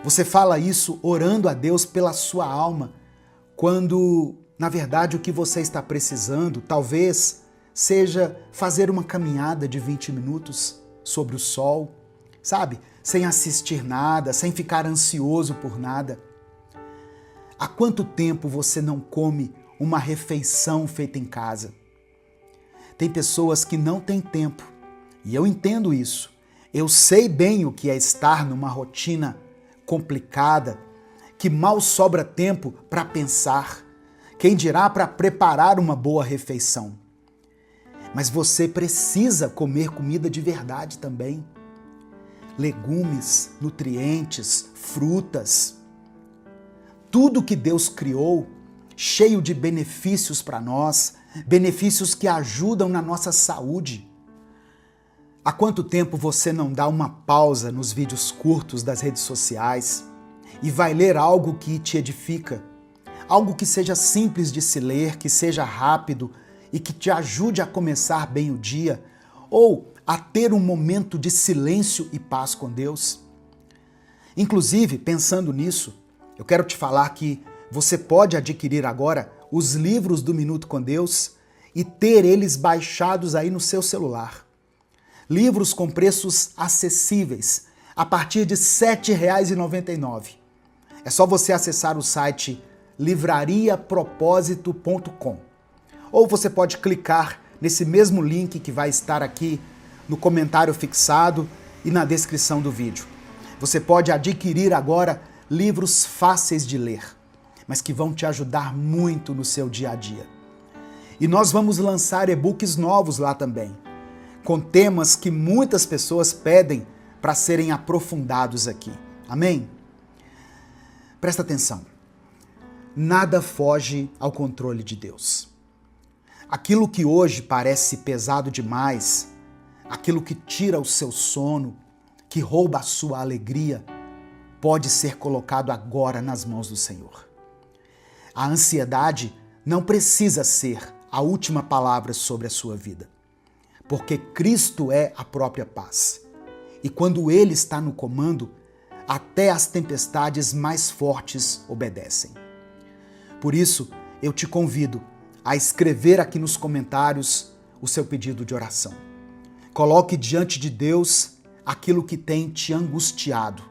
Você fala isso orando a Deus pela sua alma, quando, na verdade, o que você está precisando talvez seja fazer uma caminhada de 20 minutos sobre o sol, sabe? Sem assistir nada, sem ficar ansioso por nada. Há quanto tempo você não come uma refeição feita em casa? Tem pessoas que não têm tempo, e eu entendo isso. Eu sei bem o que é estar numa rotina complicada, que mal sobra tempo para pensar, quem dirá para preparar uma boa refeição. Mas você precisa comer comida de verdade também. Legumes, nutrientes, frutas. Tudo que Deus criou, cheio de benefícios para nós, benefícios que ajudam na nossa saúde. Há quanto tempo você não dá uma pausa nos vídeos curtos das redes sociais e vai ler algo que te edifica? Algo que seja simples de se ler, que seja rápido e que te ajude a começar bem o dia ou a ter um momento de silêncio e paz com Deus? Inclusive, pensando nisso, eu quero te falar que você pode adquirir agora os livros do Minuto com Deus e ter eles baixados aí no seu celular. Livros com preços acessíveis, a partir de R$ 7,99. É só você acessar o site livrariapropósito.com. Ou você pode clicar nesse mesmo link que vai estar aqui no comentário fixado e na descrição do vídeo. Você pode adquirir agora livros fáceis de ler, mas que vão te ajudar muito no seu dia a dia. E nós vamos lançar e-books novos lá também, com temas que muitas pessoas pedem para serem aprofundados aqui. Amém? Presta atenção. Nada foge ao controle de Deus. Aquilo que hoje parece pesado demais, aquilo que tira o seu sono, que rouba a sua alegria, pode ser colocado agora nas mãos do Senhor. A ansiedade não precisa ser a última palavra sobre a sua vida, porque Cristo é a própria paz. E quando Ele está no comando, até as tempestades mais fortes obedecem. Por isso, eu te convido a escrever aqui nos comentários o seu pedido de oração. Coloque diante de Deus aquilo que tem te angustiado.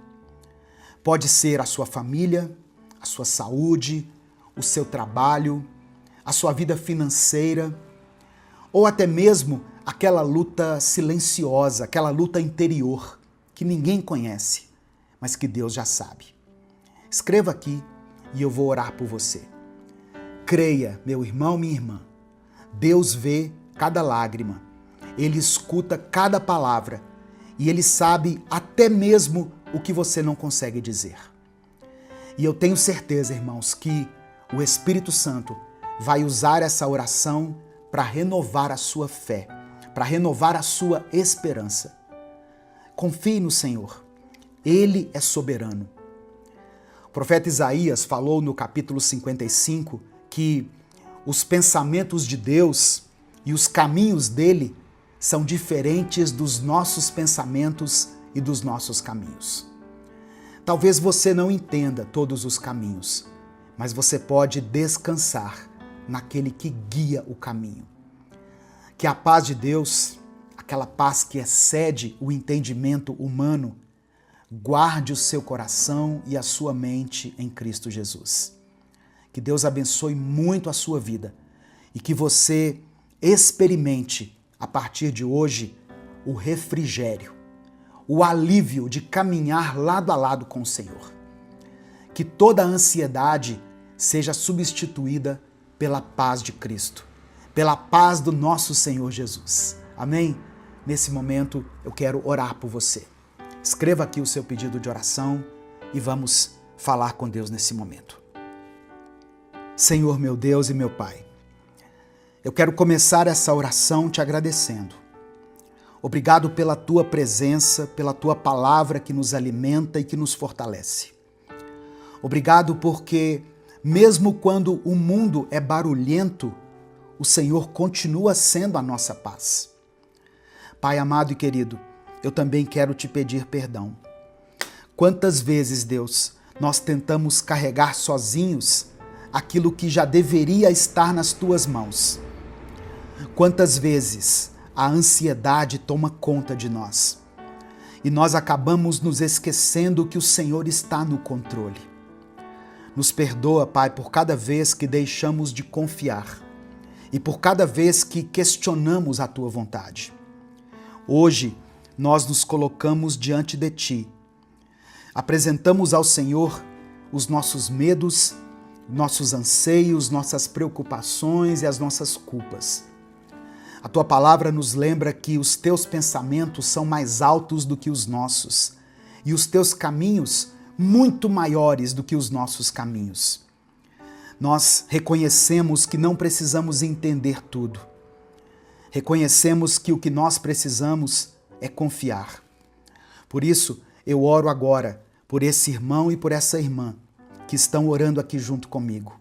Pode ser a sua família, a sua saúde, o seu trabalho, a sua vida financeira, ou até mesmo aquela luta silenciosa, aquela luta interior que ninguém conhece, mas que Deus já sabe. Escreva aqui e eu vou orar por você. Creia, meu irmão, minha irmã, Deus vê cada lágrima, Ele escuta cada palavra e Ele sabe até mesmo o que você não consegue dizer. E eu tenho certeza, irmãos, que o Espírito Santo vai usar essa oração para renovar a sua fé, para renovar a sua esperança. Confie no Senhor, Ele é soberano. O profeta Isaías falou no capítulo 55 que os pensamentos de Deus e os caminhos dele são diferentes dos nossos pensamentos e dos nossos caminhos. Talvez você não entenda todos os caminhos, mas você pode descansar naquele que guia o caminho. Que a paz de Deus, aquela paz que excede o entendimento humano, guarde o seu coração e a sua mente em Cristo Jesus. Que Deus abençoe muito a sua vida e que você experimente, a partir de hoje, o refrigério, o alívio de caminhar lado a lado com o Senhor. Que toda a ansiedade seja substituída pela paz de Cristo, pela paz do nosso Senhor Jesus. Amém? Nesse momento eu quero orar por você. Escreva aqui o seu pedido de oração e vamos falar com Deus nesse momento. Senhor, meu Deus e meu Pai, eu quero começar essa oração te agradecendo. Obrigado pela tua presença, pela tua palavra que nos alimenta e que nos fortalece. Obrigado porque, Mesmo quando o mundo é barulhento, o Senhor continua sendo a nossa paz. Pai amado e querido, eu também quero te pedir perdão. Quantas vezes, Deus, nós tentamos carregar sozinhos aquilo que já deveria estar nas tuas mãos? Quantas vezes a ansiedade toma conta de nós e nós acabamos nos esquecendo que o Senhor está no controle? Nos perdoa, Pai, por cada vez que deixamos de confiar e por cada vez que questionamos a tua vontade. Hoje, nós nos colocamos diante de ti. Apresentamos ao Senhor os nossos medos, nossos anseios, nossas preocupações e as nossas culpas. A tua palavra nos lembra que os teus pensamentos são mais altos do que os nossos e os teus caminhos muito maiores do que os nossos caminhos. Nós reconhecemos que não precisamos entender tudo. Reconhecemos que o que nós precisamos é confiar. Por isso, eu oro agora por esse irmão e por essa irmã que estão orando aqui junto comigo.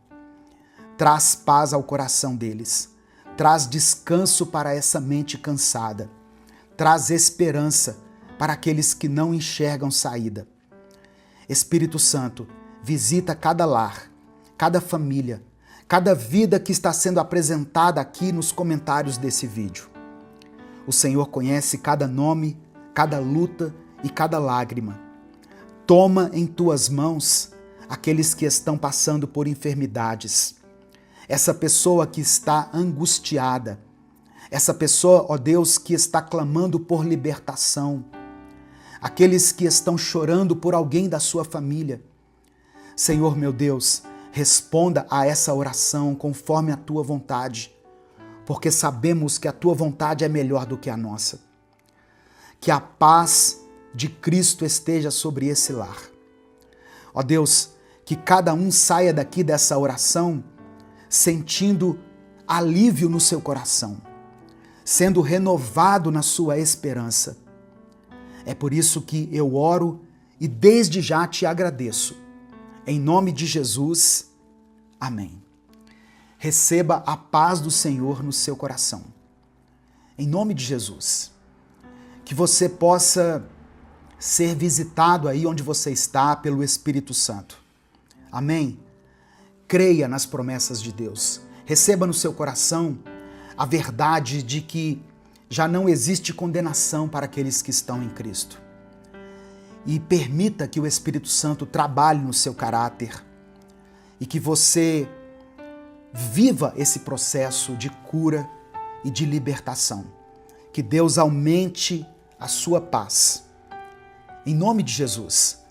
Traz paz ao coração deles. Traz descanso para essa mente cansada. Traz esperança para aqueles que não enxergam saída. Espírito Santo, visita cada lar, cada família, cada vida que está sendo apresentada aqui nos comentários desse vídeo. O Senhor conhece cada nome, cada luta e cada lágrima. Toma em tuas mãos aqueles que estão passando por enfermidades. Essa pessoa que está angustiada. Essa pessoa, ó Deus, que está clamando por libertação. Aqueles que estão chorando por alguém da sua família. Senhor meu Deus, responda a essa oração conforme a tua vontade, porque sabemos que a tua vontade é melhor do que a nossa. Que a paz de Cristo esteja sobre esse lar. Ó Deus, que cada um saia daqui dessa oração sentindo alívio no seu coração, sendo renovado na sua esperança. É por isso que eu oro e desde já te agradeço. Em nome de Jesus, amém. Receba a paz do Senhor no seu coração. Em nome de Jesus. Que você possa ser visitado aí onde você está pelo Espírito Santo. Amém? Creia nas promessas de Deus. Receba no seu coração a verdade de que já não existe condenação para aqueles que estão em Cristo. E permita que o Espírito Santo trabalhe no seu caráter e que você viva esse processo de cura e de libertação. Que Deus aumente a sua paz. Em nome de Jesus.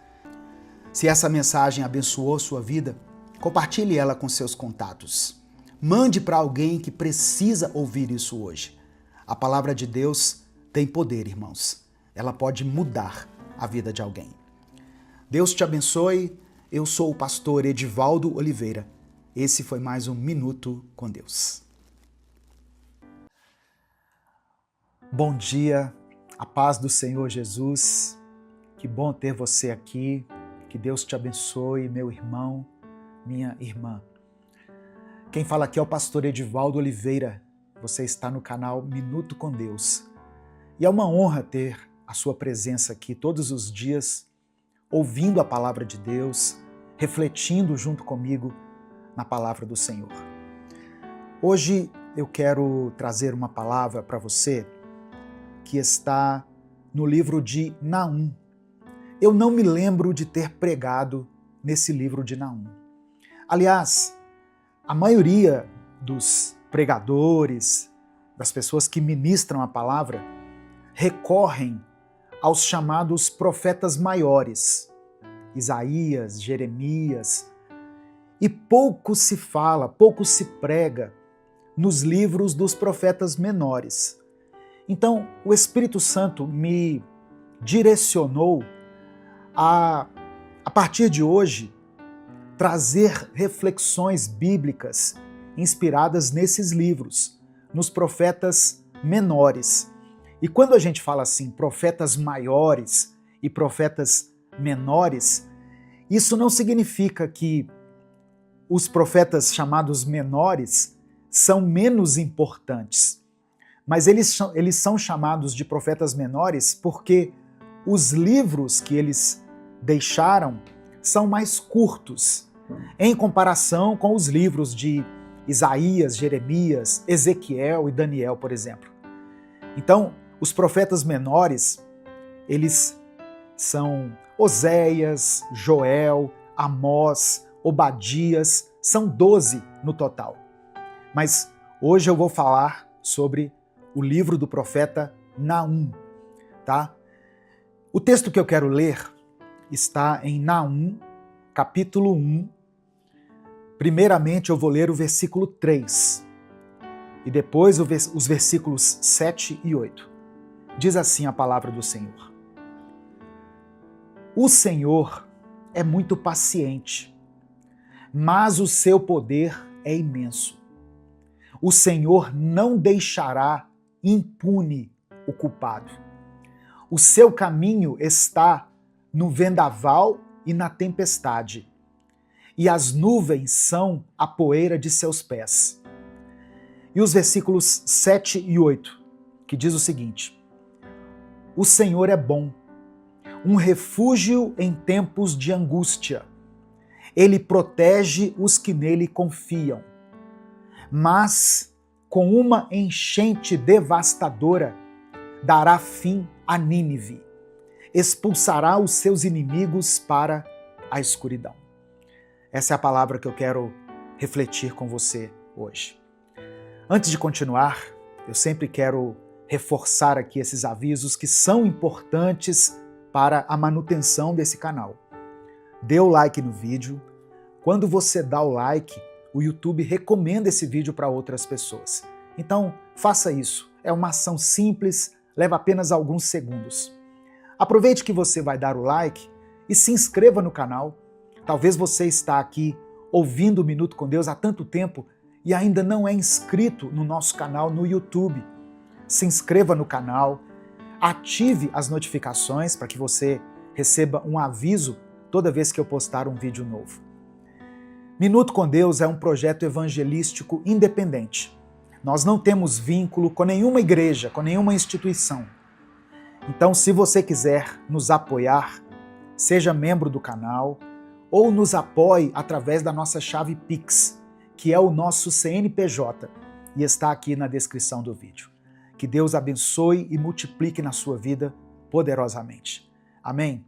Se essa mensagem abençoou sua vida, compartilhe ela com seus contatos. Mande para alguém que precisa ouvir isso hoje. A palavra de Deus tem poder, irmãos. Ela pode mudar a vida de alguém. Deus te abençoe. Eu sou o pastor Edivaldo Oliveira. Esse foi mais um Minuto com Deus. Bom dia, a paz do Senhor Jesus. Que bom ter você aqui. Que Deus te abençoe, meu irmão, minha irmã. Quem fala aqui é o pastor Edivaldo Oliveira. Você está no canal Minuto com Deus. E é uma honra ter a sua presença aqui todos os dias, ouvindo a palavra de Deus, refletindo junto comigo na palavra do Senhor. Hoje eu quero trazer uma palavra para você que está no livro de Naum. Eu não me lembro de ter pregado nesse livro de Naum. Aliás, a maioria dos pregadores, das pessoas que ministram a palavra, recorrem aos chamados profetas maiores, Isaías, Jeremias, e pouco se fala, pouco se prega nos livros dos profetas menores. Então, o Espírito Santo me direcionou a partir de hoje, trazer reflexões bíblicas inspiradas nesses livros, nos profetas menores. E quando a gente fala assim, profetas maiores e profetas menores, isso não significa que os profetas chamados menores são menos importantes, mas eles são chamados de profetas menores porque os livros que eles deixaram são mais curtos em comparação com os livros de Isaías, Jeremias, Ezequiel e Daniel, por exemplo. Então, os profetas menores, eles são Oséias, Joel, Amós, Obadias, são 12 no total. Mas hoje eu vou falar sobre o livro do profeta Naum, tá? O texto que eu quero ler está em Naum, capítulo 1. Primeiramente eu vou ler o versículo 3 e depois os versículos 7 e 8. Diz assim a palavra do Senhor. O Senhor é muito paciente, mas o seu poder é imenso. O Senhor não deixará impune o culpado. O seu caminho está no vendaval e na tempestade, e as nuvens são a poeira de seus pés. E os versículos 7 e 8, que diz o seguinte: O Senhor é bom, um refúgio em tempos de angústia. Ele protege os que nele confiam. Mas, com uma enchente devastadora, dará fim a Nínive. Expulsará os seus inimigos para a escuridão. Essa é a palavra que eu quero refletir com você hoje. Antes de continuar, eu sempre quero reforçar aqui esses avisos que são importantes para a manutenção desse canal. Dê o like no vídeo. Quando você dá o like, o YouTube recomenda esse vídeo para outras pessoas. Então, faça isso. É uma ação simples, leva apenas alguns segundos. Aproveite que você vai dar o like e se inscreva no canal. Talvez você está aqui ouvindo o Minuto com Deus há tanto tempo e ainda não é inscrito no nosso canal no YouTube. Se inscreva no canal, ative as notificações para que você receba um aviso toda vez que eu postar um vídeo novo. Minuto com Deus é um projeto evangelístico independente. Nós não temos vínculo com nenhuma igreja, com nenhuma instituição. Então, se você quiser nos apoiar, seja membro do canal ou nos apoie através da nossa chave Pix, que é o nosso CNPJ, e está aqui na descrição do vídeo. Que Deus abençoe e multiplique na sua vida poderosamente. Amém?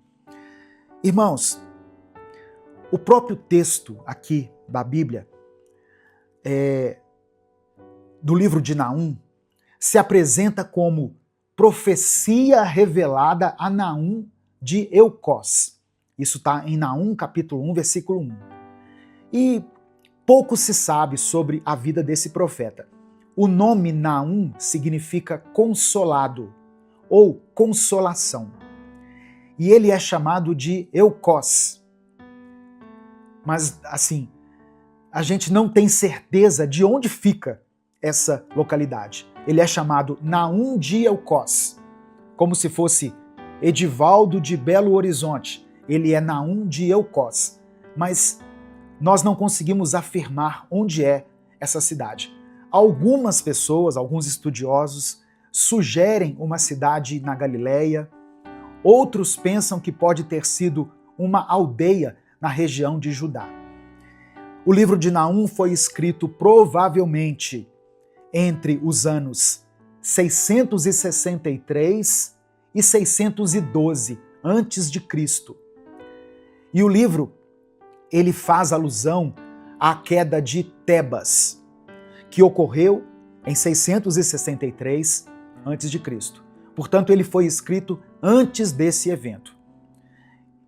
Irmãos, o próprio texto aqui da Bíblia, do livro de Naum, se apresenta como profecia revelada a Naum de Eucós. Isso está em Naum, capítulo 1, versículo 1. E pouco se sabe sobre a vida desse profeta. O nome Naum significa consolado ou consolação. E ele é chamado de Eucós. Mas, assim, a gente não tem certeza de onde fica essa localidade. Ele é chamado Naum de Eucós, como se fosse Edivaldo de Belo Horizonte. Ele é Naum de Eucós. Mas nós não conseguimos afirmar onde é essa cidade. Algumas pessoas, alguns estudiosos, sugerem uma cidade na Galileia. Outros pensam que pode ter sido uma aldeia na região de Judá. O livro de Naum foi escrito provavelmente entre os anos 663 e 612 antes de Cristo. E o livro, ele faz alusão à queda de Tebas, que ocorreu em 663 antes de Cristo. Portanto, ele foi escrito antes desse evento.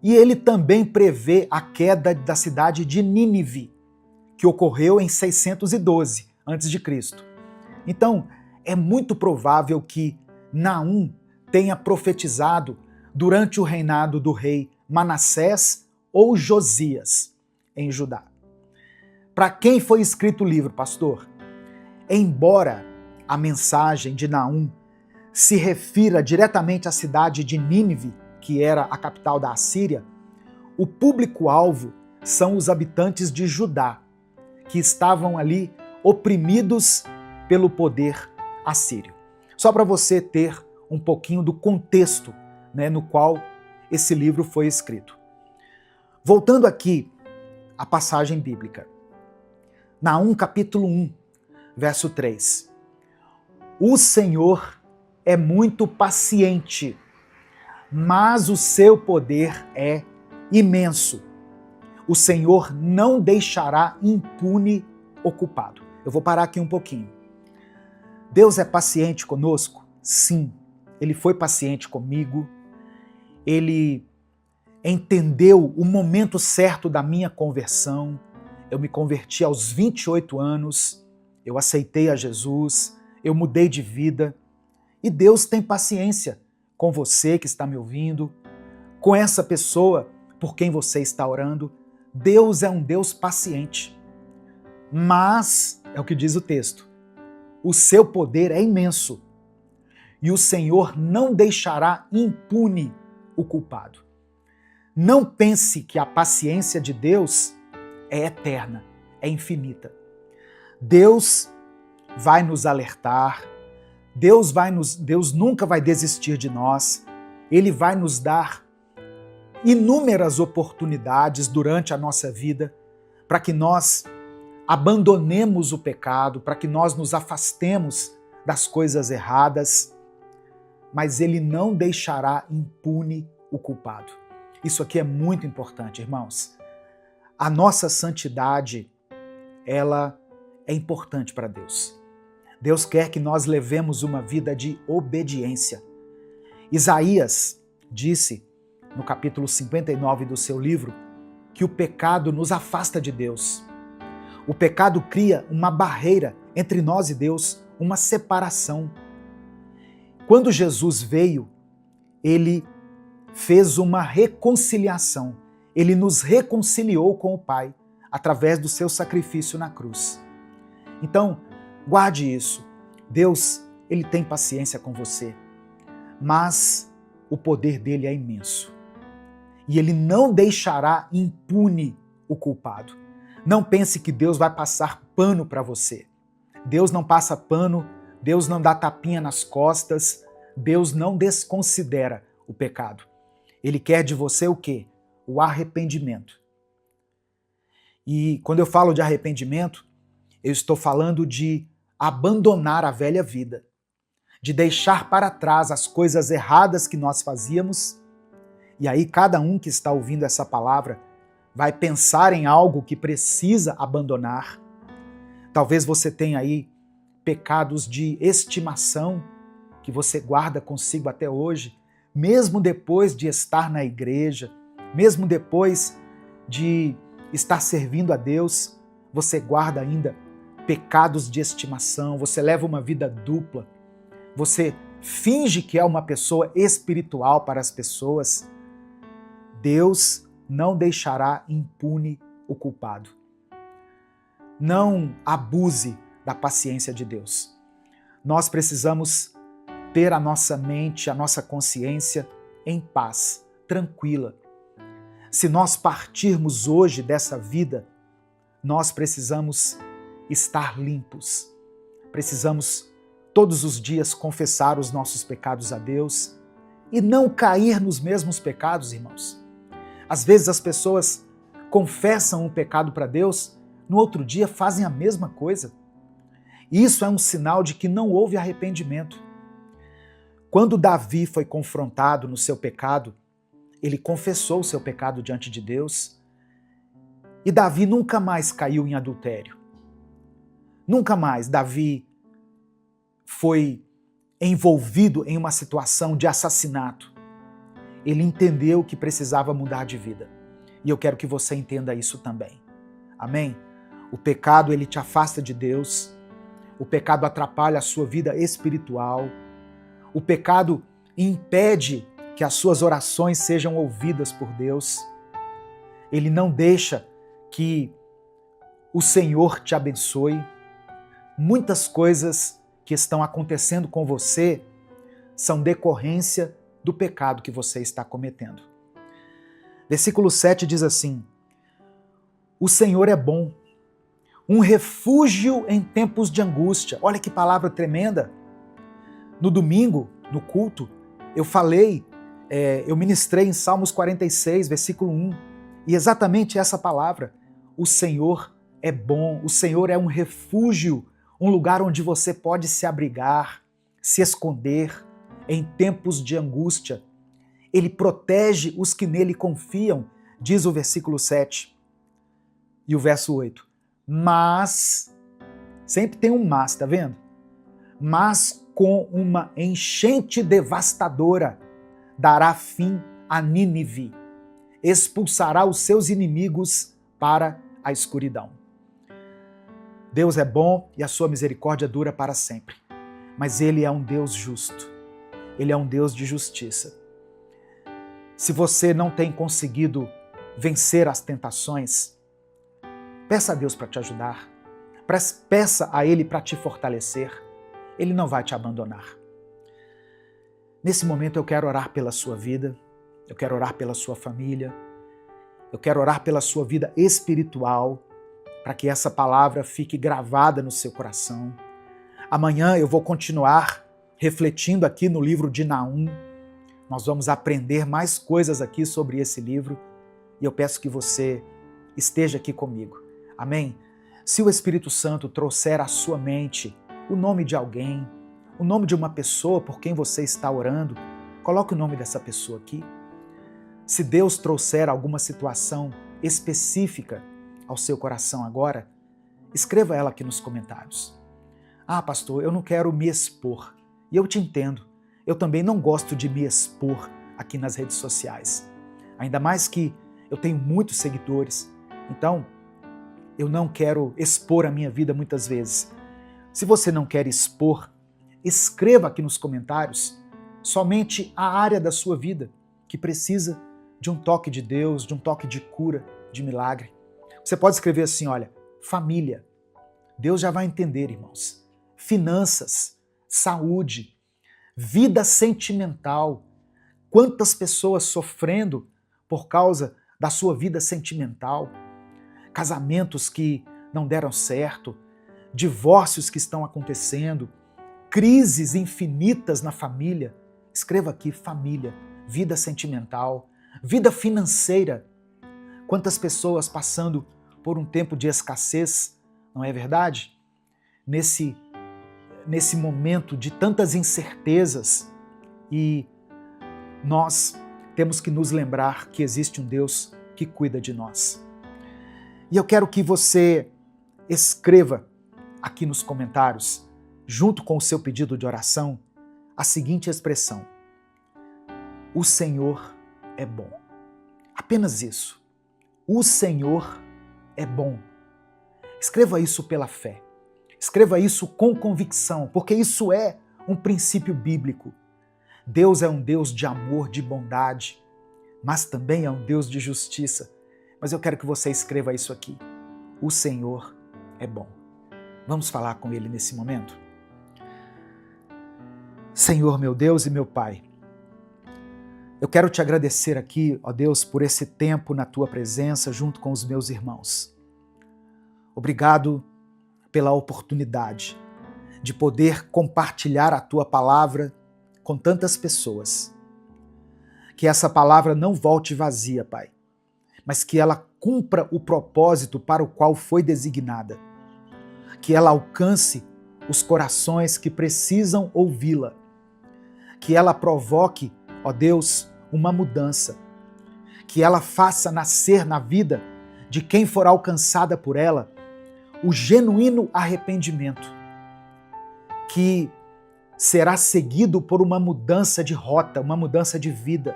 E ele também prevê a queda da cidade de Nínive, que ocorreu em 612 antes de Cristo. Então, é muito provável que Naum tenha profetizado durante o reinado do rei Manassés ou Josias em Judá. Para quem foi escrito o livro, pastor? Embora a mensagem de Naum se refira diretamente à cidade de Nínive, que era a capital da Assíria, o público-alvo são os habitantes de Judá, que estavam ali oprimidos pelo poder assírio. Só para você ter um pouquinho do contexto, né, no qual esse livro foi escrito. Voltando aqui à passagem bíblica. Naum capítulo 1, verso 3. O Senhor é muito paciente, mas o seu poder é imenso. O Senhor não deixará impune o culpado. Eu vou parar aqui um pouquinho. Deus é paciente conosco? Sim, Ele foi paciente comigo. Ele entendeu o momento certo da minha conversão. Eu me converti aos 28 anos, eu aceitei a Jesus, eu mudei de vida. E Deus tem paciência com você que está me ouvindo, com essa pessoa por quem você está orando. Deus é um Deus paciente. Mas, é o que diz o texto, o seu poder é imenso e o Senhor não deixará impune o culpado. Não pense que a paciência de Deus é eterna, é infinita. Deus vai nos alertar, Deus nunca vai desistir de nós, Ele vai nos dar inúmeras oportunidades durante a nossa vida para que nós abandonemos o pecado, para que nós nos afastemos das coisas erradas, mas Ele não deixará impune o culpado. Isso aqui é muito importante, irmãos. A nossa santidade, ela é importante para Deus. Deus quer que nós levemos uma vida de obediência. Isaías disse, no capítulo 59 do seu livro, que o pecado nos afasta de Deus. O pecado cria uma barreira entre nós e Deus, uma separação. Quando Jesus veio, Ele fez uma reconciliação. Ele nos reconciliou com o Pai através do seu sacrifício na cruz. Então, guarde isso. Deus, Ele tem paciência com você, mas o poder dele é imenso. E Ele não deixará impune o culpado. Não pense que Deus vai passar pano para você. Deus não passa pano, Deus não dá tapinha nas costas, Deus não desconsidera o pecado. Ele quer de você o quê? O arrependimento. E quando eu falo de arrependimento, eu estou falando de abandonar a velha vida, de deixar para trás as coisas erradas que nós fazíamos. E aí cada um que está ouvindo essa palavra vai pensar em algo que precisa abandonar. Talvez você tenha aí pecados de estimação que você guarda consigo até hoje, mesmo depois de estar na igreja, mesmo depois de estar servindo a Deus, você guarda ainda pecados de estimação, você leva uma vida dupla, você finge que é uma pessoa espiritual para as pessoas. Deus não deixará impune o culpado. Não abuse da paciência de Deus. Nós precisamos ter a nossa mente, a nossa consciência em paz, tranquila. Se nós partirmos hoje dessa vida, nós precisamos estar limpos. Precisamos todos os dias confessar os nossos pecados a Deus e não cair nos mesmos pecados, irmãos. Às vezes as pessoas confessam um pecado para Deus, no outro dia fazem a mesma coisa. Isso é um sinal de que não houve arrependimento. Quando Davi foi confrontado no seu pecado, ele confessou o seu pecado diante de Deus e Davi nunca mais caiu em adultério. Nunca mais Davi foi envolvido em uma situação de assassinato. Ele entendeu que precisava mudar de vida. E eu quero que você entenda isso também. Amém? O pecado, ele te afasta de Deus. O pecado atrapalha a sua vida espiritual. O pecado impede que as suas orações sejam ouvidas por Deus. Ele não deixa que o Senhor te abençoe. Muitas coisas que estão acontecendo com você são decorrência do pecado que você está cometendo. Versículo 7 diz assim: O Senhor é bom, um refúgio em tempos de angústia. Olha que palavra tremenda. No domingo, no culto, eu ministrei em Salmos 46, versículo 1, e exatamente essa palavra. O Senhor é bom, o Senhor é um refúgio, um lugar onde você pode se abrigar, se esconder em tempos de angústia. Ele protege os que nele confiam, diz o versículo 7 e o verso 8. Mas, sempre tem um mas, tá vendo? Mas com uma enchente devastadora dará fim a Nínive, expulsará os seus inimigos para a escuridão. Deus é bom e a sua misericórdia dura para sempre, mas Ele é um Deus justo, Ele é um Deus de justiça. Se você não tem conseguido vencer as tentações, peça a Deus para te ajudar, peça a Ele para te fortalecer, Ele não vai te abandonar. Nesse momento eu quero orar pela sua vida, eu quero orar pela sua família, eu quero orar pela sua vida espiritual, para que essa palavra fique gravada no seu coração. Amanhã eu vou continuar refletindo aqui no livro de Naum. Nós vamos aprender mais coisas aqui sobre esse livro e eu peço que você esteja aqui comigo. Amém? Se o Espírito Santo trouxer à sua mente o nome de alguém, o nome de uma pessoa por quem você está orando, coloque o nome dessa pessoa aqui. Se Deus trouxer alguma situação específica ao seu coração agora, escreva ela aqui nos comentários. Ah, pastor, eu não quero me expor. E eu te entendo. Eu também não gosto de me expor aqui nas redes sociais. Ainda mais que eu tenho muitos seguidores. Então, eu não quero expor a minha vida muitas vezes. Se você não quer expor, escreva aqui nos comentários somente a área da sua vida que precisa de um toque de Deus, de um toque de cura, de milagre. Você pode escrever assim, olha, família. Deus já vai entender, irmãos. Finanças, saúde, vida sentimental. Quantas pessoas sofrendo por causa da sua vida sentimental? Casamentos que não deram certo, divórcios que estão acontecendo, crises infinitas na família. Escreva aqui, família, vida sentimental, vida financeira. Quantas pessoas passando por um tempo de escassez, não é verdade? Nesse momento de tantas incertezas, e nós temos que nos lembrar que existe um Deus que cuida de nós. E eu quero que você escreva aqui nos comentários, junto com o seu pedido de oração, a seguinte expressão: o Senhor é bom. Apenas isso. O Senhor é bom. Escreva isso pela fé. Escreva isso com convicção, porque isso é um princípio bíblico. Deus é um Deus de amor, de bondade, mas também é um Deus de justiça. Mas eu quero que você escreva isso aqui. O Senhor é bom. Vamos falar com Ele nesse momento? Senhor, meu Deus e meu Pai, eu quero te agradecer aqui, ó Deus, por esse tempo na Tua presença junto com os meus irmãos. Obrigado pela oportunidade de poder compartilhar a Tua palavra com tantas pessoas. Que essa palavra não volte vazia, Pai, mas que ela cumpra o propósito para o qual foi designada. Que ela alcance os corações que precisam ouvi-la. Que ela provoque, ó Deus, uma mudança. Que ela faça nascer na vida de quem for alcançada por ela o genuíno arrependimento, que será seguido por uma mudança de rota, uma mudança de vida.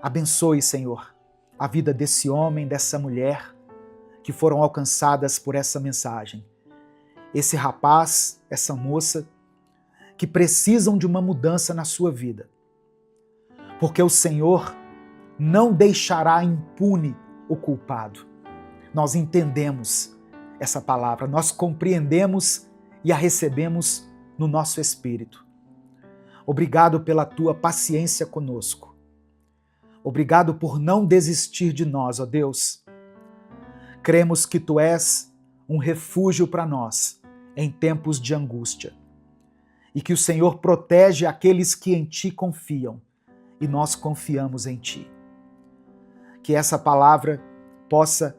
Abençoe, Senhor, a vida desse homem, dessa mulher que foram alcançadas por essa mensagem. Esse rapaz, essa moça, que precisam de uma mudança na sua vida. Porque o Senhor não deixará impune o culpado. Nós entendemos essa palavra, nós compreendemos e a recebemos no nosso espírito. Obrigado pela tua paciência conosco. Obrigado por não desistir de nós, ó Deus. Cremos que tu és um refúgio para nós em tempos de angústia. E que o Senhor protege aqueles que em Ti confiam, e nós confiamos em Ti. Que essa palavra possa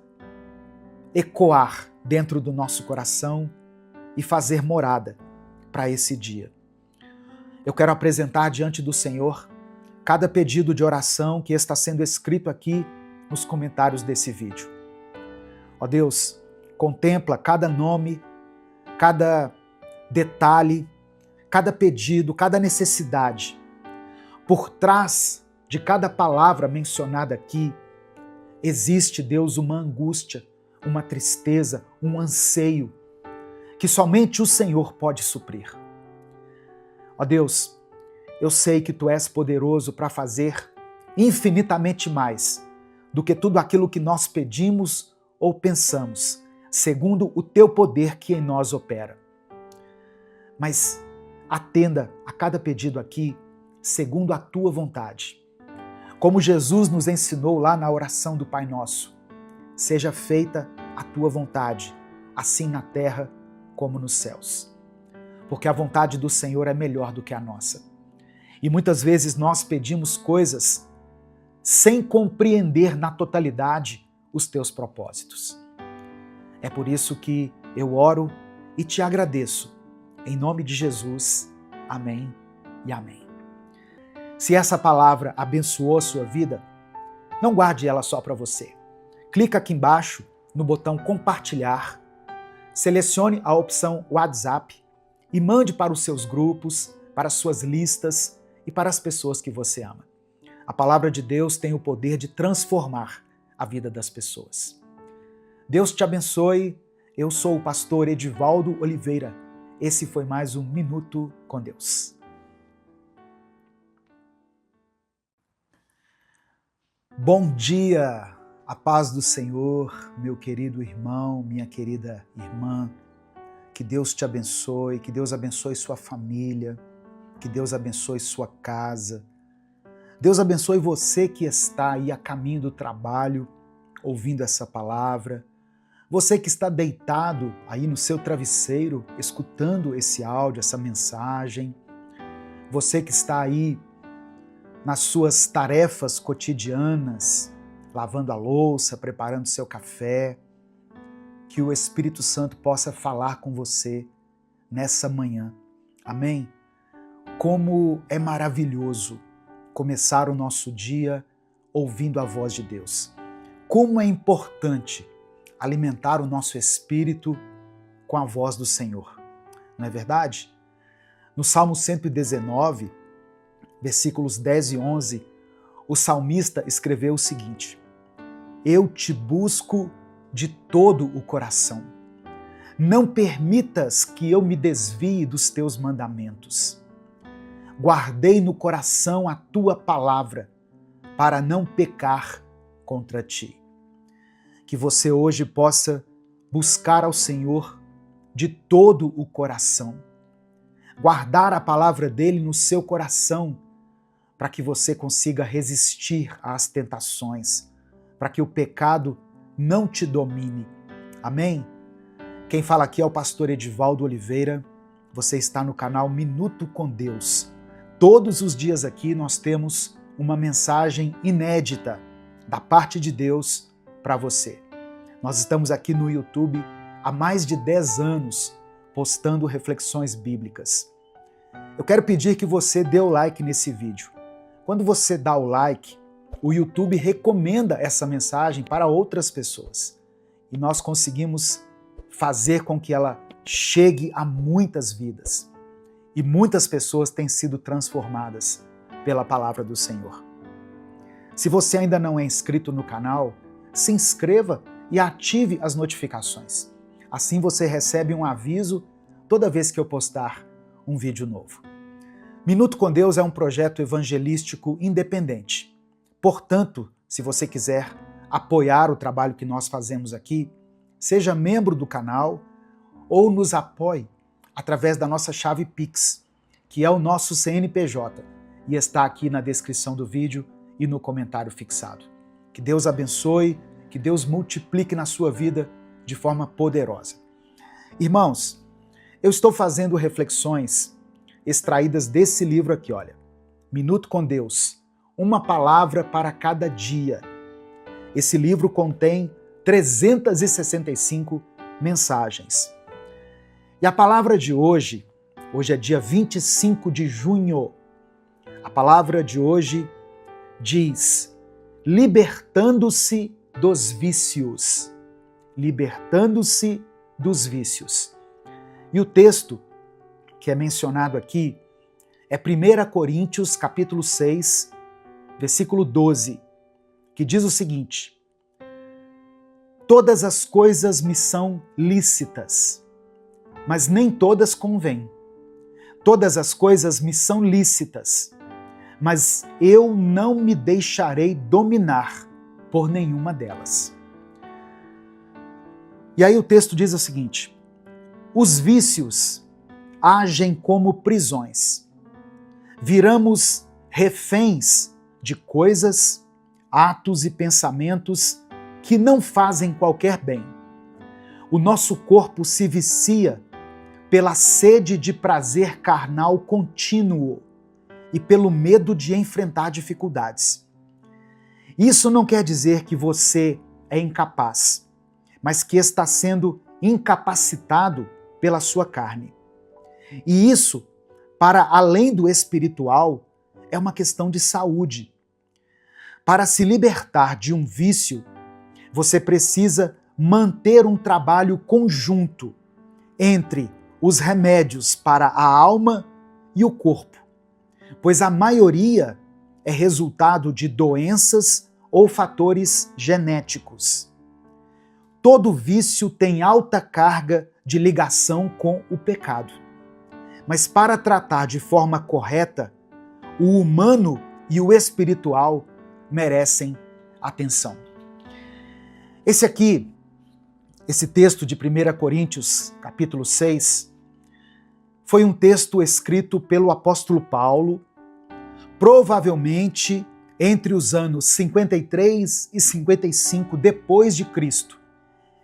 ecoar dentro do nosso coração e fazer morada para esse dia. Eu quero apresentar diante do Senhor cada pedido de oração que está sendo escrito aqui nos comentários desse vídeo. Ó Deus, contempla cada nome, cada detalhe, cada pedido, cada necessidade. Por trás de cada palavra mencionada aqui, existe, Deus, uma angústia, uma tristeza, um anseio que somente o Senhor pode suprir. Ó Deus, eu sei que Tu és poderoso para fazer infinitamente mais do que tudo aquilo que nós pedimos ou pensamos, segundo o Teu poder que em nós opera. Mas atenda a cada pedido aqui segundo a Tua vontade. Como Jesus nos ensinou lá na oração do Pai Nosso, seja feita a Tua vontade, assim na terra como nos céus. Porque a vontade do Senhor é melhor do que a nossa. E muitas vezes nós pedimos coisas sem compreender na totalidade os Teus propósitos. É por isso que eu oro e Te agradeço. Em nome de Jesus, amém e amém. Se essa palavra abençoou a sua vida, não guarde ela só para você. Clica aqui embaixo no botão compartilhar, selecione a opção WhatsApp e mande para os seus grupos, para as suas listas e para as pessoas que você ama. A palavra de Deus tem o poder de transformar a vida das pessoas. Deus te abençoe. Eu sou o pastor Edivaldo Oliveira. Esse foi mais um Minuto com Deus. Bom dia, a paz do Senhor, meu querido irmão, minha querida irmã. Que Deus te abençoe, que Deus abençoe sua família, que Deus abençoe sua casa. Deus abençoe você que está aí a caminho do trabalho, ouvindo essa palavra. Você que está deitado aí no seu travesseiro, escutando esse áudio, essa mensagem. Você que está aí nas suas tarefas cotidianas, lavando a louça, preparando seu café. Que o Espírito Santo possa falar com você nessa manhã. Amém? Como é maravilhoso começar o nosso dia ouvindo a voz de Deus. Como é importante alimentar o nosso espírito com a voz do Senhor. Não é verdade? No Salmo 119, versículos 10 e 11, o salmista escreveu o seguinte: Eu te busco de todo o coração. Não permitas que eu me desvie dos teus mandamentos. Guardei no coração a tua palavra, para não pecar contra ti. Que você hoje possa buscar ao Senhor de todo o coração. Guardar a palavra dele no seu coração, para que você consiga resistir às tentações, para que o pecado não te domine. Amém? Quem fala aqui é o pastor Edivaldo Oliveira. Você está no canal Minuto com Deus. Todos os dias aqui nós temos uma mensagem inédita da parte de Deus para você. Nós estamos aqui no YouTube há mais de 10 anos postando reflexões bíblicas. Eu quero pedir que você dê o like nesse vídeo. Quando você dá o like, o YouTube recomenda essa mensagem para outras pessoas. E nós conseguimos fazer com que ela chegue a muitas vidas. E muitas pessoas têm sido transformadas pela palavra do Senhor. Se você ainda não é inscrito no canal, se inscreva e ative as notificações. Assim você recebe um aviso toda vez que eu postar um vídeo novo. Minuto com Deus é um projeto evangelístico independente. Portanto, se você quiser apoiar o trabalho que nós fazemos aqui, seja membro do canal ou nos apoie através da nossa chave Pix, que é o nosso CNPJ, e está aqui na descrição do vídeo e no comentário fixado. Que Deus abençoe, que Deus multiplique na sua vida de forma poderosa. Irmãos, eu estou fazendo reflexões extraídas desse livro aqui, olha. Minuto com Deus, uma palavra para cada dia. Esse livro contém 365 mensagens. E a palavra de hoje é dia 25 de junho. A palavra de hoje diz: libertando-se dos vícios. Libertando-se dos vícios. E o texto que é mencionado aqui é 1 Coríntios, capítulo 6, versículo 12, que diz o seguinte: todas as coisas me são lícitas, mas nem todas convêm. Todas as coisas me são lícitas, mas eu não me deixarei dominar por nenhuma delas. E aí o texto diz o seguinte: os vícios agem como prisões. Viramos reféns de coisas, atos e pensamentos que não fazem qualquer bem. O nosso corpo se vicia pela sede de prazer carnal contínuo e pelo medo de enfrentar dificuldades. Isso não quer dizer que você é incapaz, mas que está sendo incapacitado pela sua carne. E isso, para além do espiritual, é uma questão de saúde. Para se libertar de um vício, você precisa manter um trabalho conjunto entre os remédios para a alma e o corpo, pois a maioria é resultado de doenças ou fatores genéticos. Todo vício tem alta carga de ligação com o pecado. Mas para tratar de forma correta, o humano e o espiritual merecem atenção. Esse texto de 1 Coríntios, capítulo 6, foi um texto escrito pelo apóstolo Paulo, provavelmente entre os anos 53 e 55 depois de Cristo,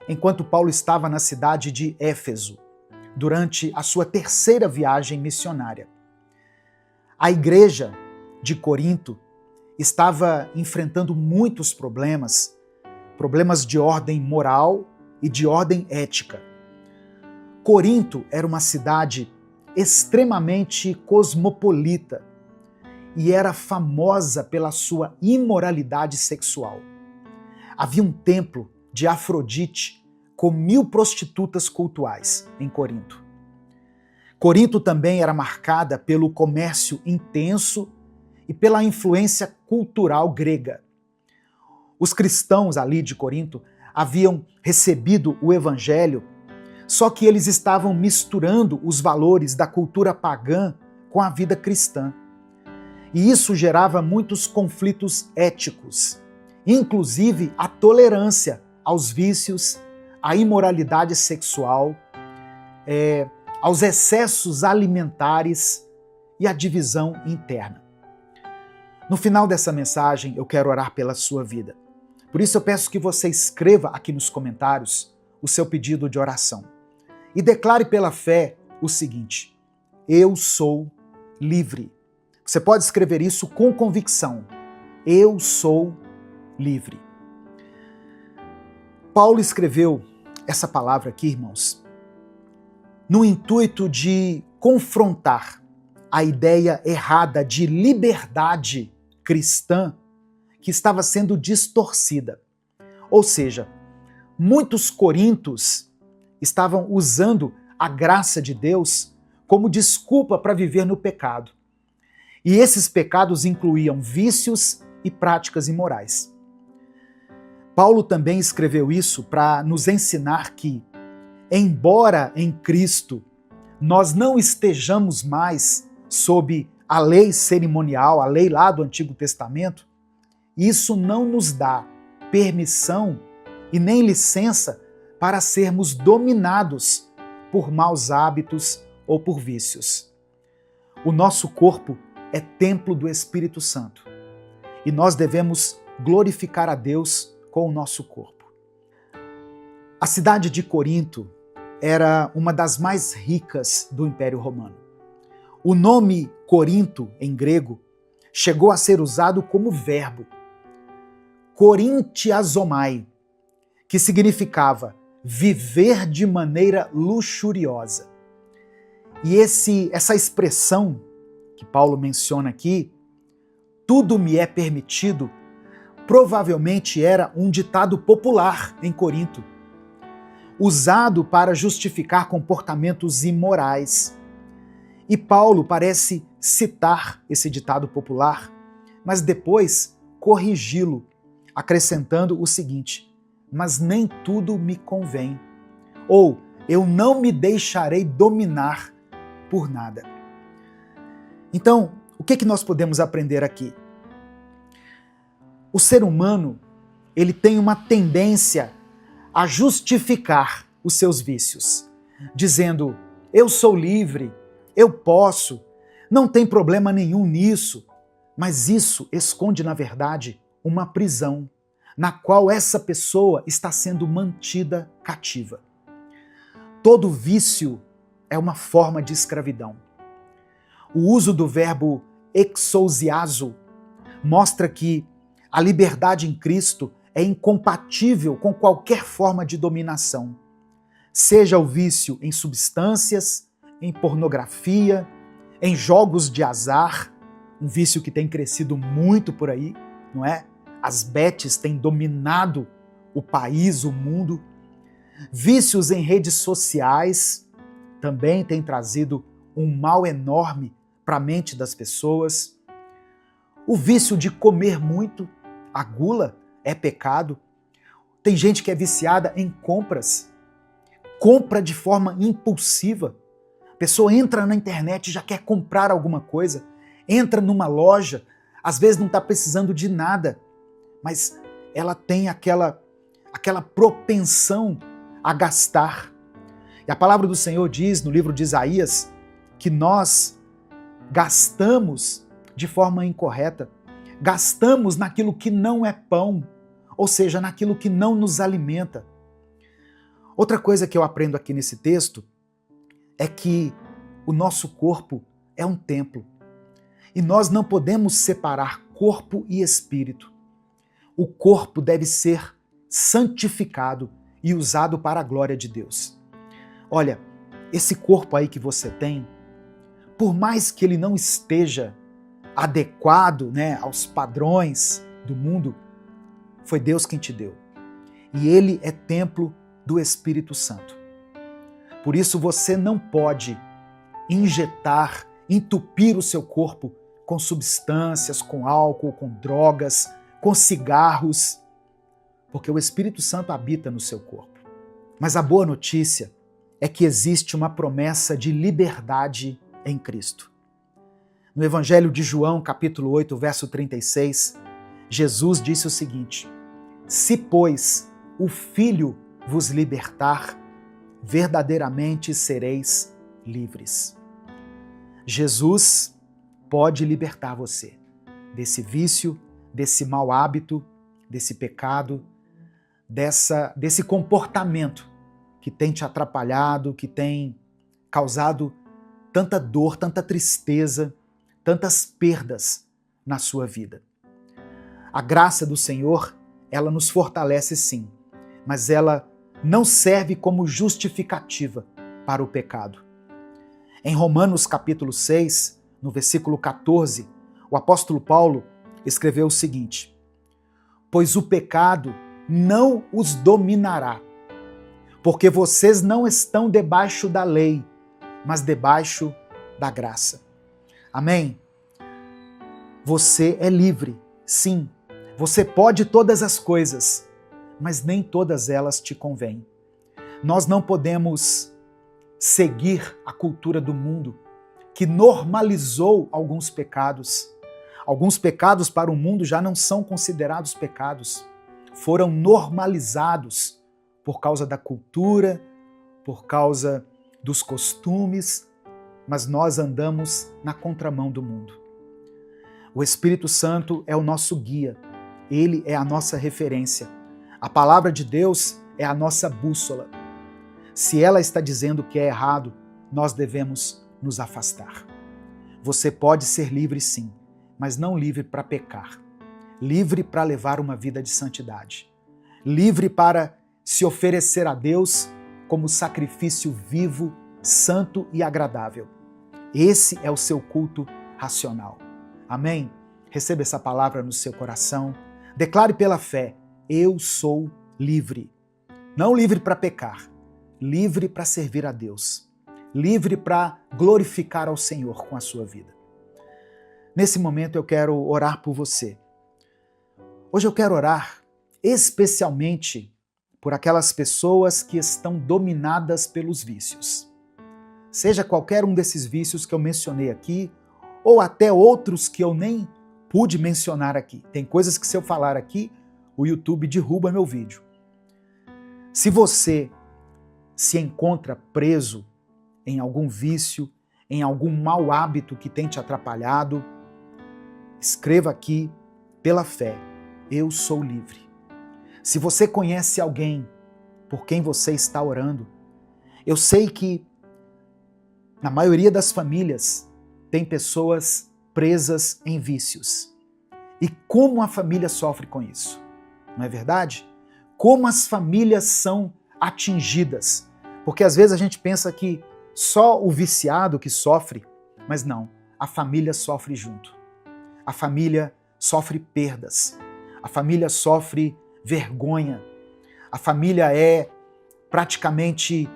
enquanto Paulo estava na cidade de Éfeso, durante a sua terceira viagem missionária. A igreja de Corinto estava enfrentando muitos problemas de ordem moral e de ordem ética. Corinto era uma cidade extremamente cosmopolita e era famosa pela sua imoralidade sexual. Havia um templo de Afrodite com 1000 prostitutas cultuais em Corinto. Corinto também era marcada pelo comércio intenso e pela influência cultural grega. Os cristãos ali de Corinto haviam recebido o evangelho, só que eles estavam misturando os valores da cultura pagã com a vida cristã. E isso gerava muitos conflitos éticos, inclusive a tolerância aos vícios, à imoralidade sexual, aos excessos alimentares e à divisão interna. No final dessa mensagem, eu quero orar pela sua vida. Por isso eu peço que você escreva aqui nos comentários o seu pedido de oração. E declare pela fé o seguinte: eu sou livre. Você pode escrever isso com convicção. Eu sou livre. Paulo escreveu essa palavra aqui, irmãos, no intuito de confrontar a ideia errada de liberdade cristã que estava sendo distorcida. Ou seja, muitos coríntios estavam usando a graça de Deus como desculpa para viver no pecado. E esses pecados incluíam vícios e práticas imorais. Paulo também escreveu isso para nos ensinar que, embora em Cristo nós não estejamos mais sob a lei cerimonial, a lei lá do Antigo Testamento, isso não nos dá permissão e nem licença para sermos dominados por maus hábitos ou por vícios. O nosso corpo é templo do Espírito Santo e nós devemos glorificar a Deus com o nosso corpo. A cidade de Corinto era uma das mais ricas do Império Romano. O nome Corinto, em grego, chegou a ser usado como verbo, korintiazomai, que significava viver de maneira luxuriosa. E essa expressão que Paulo menciona aqui, tudo me é permitido, provavelmente era um ditado popular em Corinto, usado para justificar comportamentos imorais. E Paulo parece citar esse ditado popular, mas depois corrigi-lo, acrescentando o seguinte: mas nem tudo me convém, ou eu não me deixarei dominar por nada. Então, o que nós podemos aprender aqui? O ser humano, ele tem uma tendência a justificar os seus vícios, dizendo: eu sou livre, eu posso, não tem problema nenhum nisso. Mas isso esconde, na verdade, uma prisão, na qual essa pessoa está sendo mantida cativa. Todo vício é uma forma de escravidão. O uso do verbo exousiazo mostra que a liberdade em Cristo é incompatível com qualquer forma de dominação, seja o vício em substâncias, em pornografia, em jogos de azar, um vício que tem crescido muito por aí, não é? As bets têm dominado o país, o mundo. Vícios em redes sociais também têm trazido um mal enorme para a mente das pessoas. O vício de comer muito, a gula, é pecado. Tem gente que é viciada em compras, compra de forma impulsiva. A pessoa entra na internet e já quer comprar alguma coisa, entra numa loja, às vezes não está precisando de nada, mas ela tem aquela propensão a gastar. E a palavra do Senhor diz no livro de Isaías que nós gastamos de forma incorreta, gastamos naquilo que não é pão, ou seja, naquilo que não nos alimenta. Outra coisa que eu aprendo aqui nesse texto é que o nosso corpo é um templo e nós não podemos separar corpo e espírito. O corpo deve ser santificado e usado para a glória de Deus. Olha, esse corpo aí que você tem, por mais que ele não esteja adequado, aos padrões do mundo, foi Deus quem te deu. E ele é templo do Espírito Santo. Por isso você não pode injetar, entupir o seu corpo com substâncias, com álcool, com drogas, com cigarros, porque o Espírito Santo habita no seu corpo. Mas a boa notícia é que existe uma promessa de liberdade em Cristo. No Evangelho de João, capítulo 8, verso 36, Jesus disse o seguinte: se, pois, o Filho vos libertar, verdadeiramente sereis livres. Jesus pode libertar você desse vício, desse mau hábito, desse pecado, desse comportamento que tem te atrapalhado, que tem causado tanta dor, tanta tristeza, tantas perdas na sua vida. A graça do Senhor, ela nos fortalece sim, mas ela não serve como justificativa para o pecado. Em Romanos capítulo 6, no versículo 14, o apóstolo Paulo escreveu o seguinte: pois o pecado não os dominará, porque vocês não estão debaixo da lei, mas debaixo da graça. Amém? Você é livre, sim. Você pode todas as coisas, mas nem todas elas te convêm. Nós não podemos seguir a cultura do mundo, que normalizou alguns pecados. Alguns pecados para o mundo já não são considerados pecados. Foram normalizados por causa da cultura, por causa dos costumes, mas nós andamos na contramão do mundo. O Espírito Santo é o nosso guia, ele é a nossa referência. A palavra de Deus é a nossa bússola. Se ela está dizendo que é errado, nós devemos nos afastar. Você pode ser livre sim, mas não livre para pecar. Livre para levar uma vida de santidade. Livre para se oferecer a Deus como sacrifício vivo, santo e agradável. Esse é o seu culto racional. Amém? Receba essa palavra no seu coração. Declare pela fé: eu sou livre. Não livre para pecar, livre para servir a Deus. Livre para glorificar ao Senhor com a sua vida. Nesse momento eu quero orar por você. Hoje eu quero orar especialmente por aquelas pessoas que estão dominadas pelos vícios. Seja qualquer um desses vícios que eu mencionei aqui, ou até outros que eu nem pude mencionar aqui. Tem coisas que se eu falar aqui, o YouTube derruba meu vídeo. Se você se encontra preso em algum vício, em algum mau hábito que tem te atrapalhado, escreva aqui pela fé: eu sou livre. Se você conhece alguém por quem você está orando, eu sei que na maioria das famílias tem pessoas presas em vícios. E como a família sofre com isso? Não é verdade? Como as famílias são atingidas. Porque às vezes a gente pensa que só o viciado que sofre, mas não, a família sofre junto. A família sofre perdas. A família sofre vergonha. A família é praticamente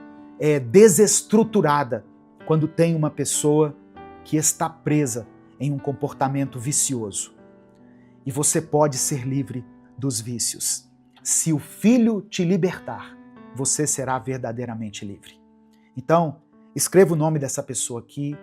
desestruturada quando tem uma pessoa que está presa em um comportamento vicioso. E você pode ser livre dos vícios. Se o Filho te libertar, você será verdadeiramente livre. Então, escreva o nome dessa pessoa aqui.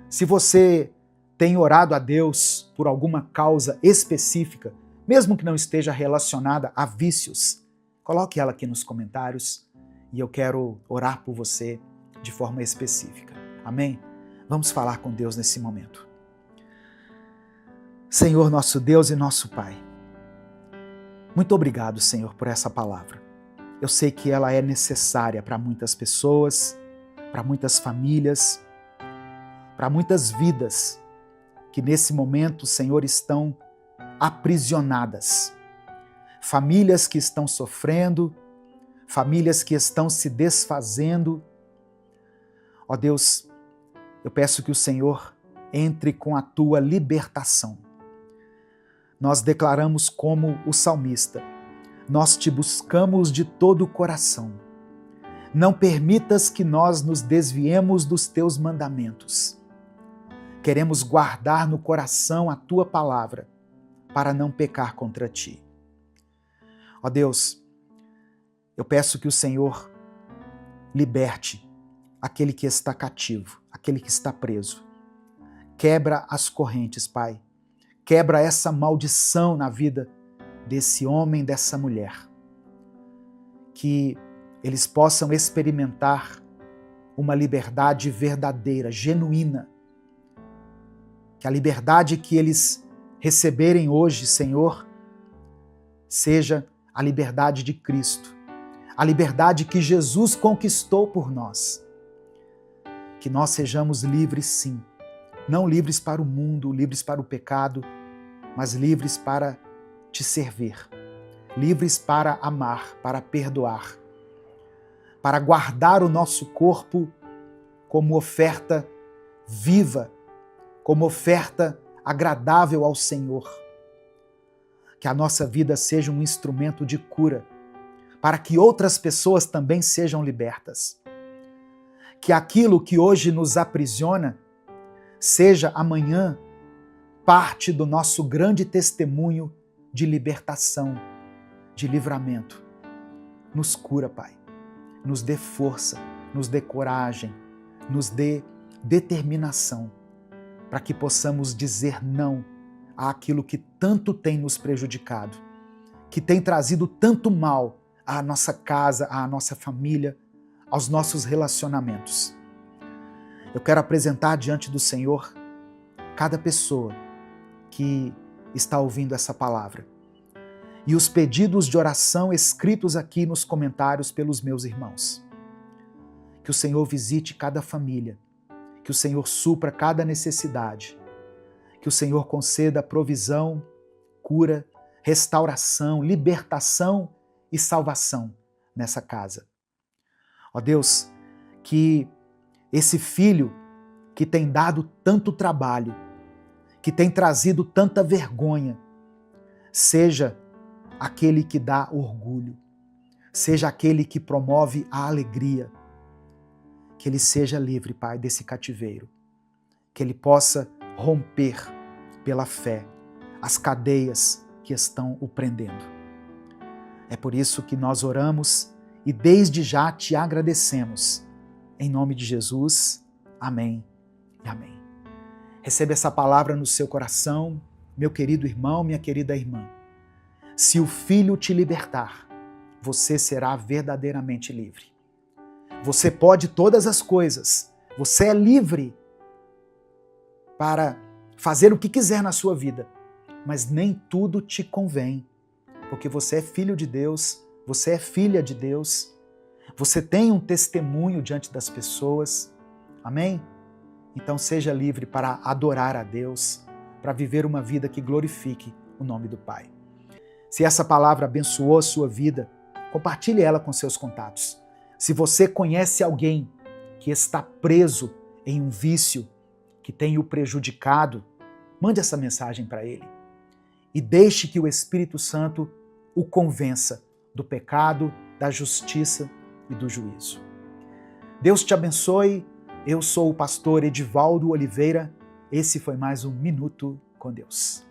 Se você tem orado a Deus por alguma causa específica, mesmo que não esteja relacionada a vícios, coloque ela aqui nos comentários e eu quero orar por você de forma específica. Amém? Vamos falar com Deus nesse momento. Senhor, nosso Deus e nosso Pai, muito obrigado, Senhor, por essa palavra. Eu sei que ela é necessária para muitas pessoas, para muitas famílias, para muitas vidas que nesse momento, Senhor, estão aprisionadas. Famílias que estão sofrendo, famílias que estão se desfazendo. Ó Deus, eu peço que o Senhor entre com a tua libertação. Nós declaramos como o salmista: nós te buscamos de todo o coração. Não permitas que nós nos desviemos dos teus mandamentos. Queremos guardar no coração a tua palavra para não pecar contra ti. Ó Deus, eu peço que o Senhor liberte aquele que está cativo, aquele que está preso. Quebra as correntes, Pai. Quebra essa maldição na vida desse homem, dessa mulher. Que eles possam experimentar uma liberdade verdadeira, genuína. Que a liberdade que eles receberem hoje, Senhor, seja a liberdade de Cristo. A liberdade que Jesus conquistou por nós. Que nós sejamos livres, sim. Não livres para o mundo, livres para o pecado, mas livres para te servir. Livres para amar, para perdoar. Para guardar o nosso corpo como oferta viva, como oferta agradável ao Senhor. Que a nossa vida seja um instrumento de cura, para que outras pessoas também sejam libertas. Que aquilo que hoje nos aprisiona seja amanhã parte do nosso grande testemunho de libertação, de livramento. Nos cura, Pai. Nos dê força, nos dê coragem, nos dê determinação, para que possamos dizer não àquilo que tanto tem nos prejudicado, que tem trazido tanto mal à nossa casa, à nossa família, aos nossos relacionamentos. Eu quero apresentar diante do Senhor cada pessoa que está ouvindo essa palavra. e os pedidos de oração escritos aqui nos comentários pelos meus irmãos. Que o Senhor visite cada família, que o Senhor supra cada necessidade, que o Senhor conceda provisão, cura, restauração, libertação e salvação nessa casa. Ó Deus, que esse filho que tem dado tanto trabalho, que tem trazido tanta vergonha, seja aquele que dá orgulho, seja aquele que promove a alegria, que ele seja livre, Pai, desse cativeiro, que ele possa romper pela fé as cadeias que estão o prendendo. É por isso que nós oramos e desde já te agradecemos. Em nome de Jesus, amém e amém. Receba essa palavra no seu coração, meu querido irmão, minha querida irmã. Se o Filho te libertar, você será verdadeiramente livre. Você pode todas as coisas. Você é livre para fazer o que quiser na sua vida, mas nem tudo te convém, porque você é filho de Deus, você é filha de Deus, você tem um testemunho diante das pessoas. Amém? Então seja livre para adorar a Deus, para viver uma vida que glorifique o nome do Pai. Se essa palavra abençoou a sua vida, compartilhe ela com seus contatos. Se você conhece alguém que está preso em um vício que tem o prejudicado, mande essa mensagem para ele e deixe que o Espírito Santo o convença do pecado, da justiça e do juízo. Deus te abençoe. Eu sou o pastor Edivaldo Oliveira. Esse foi mais um Minuto com Deus.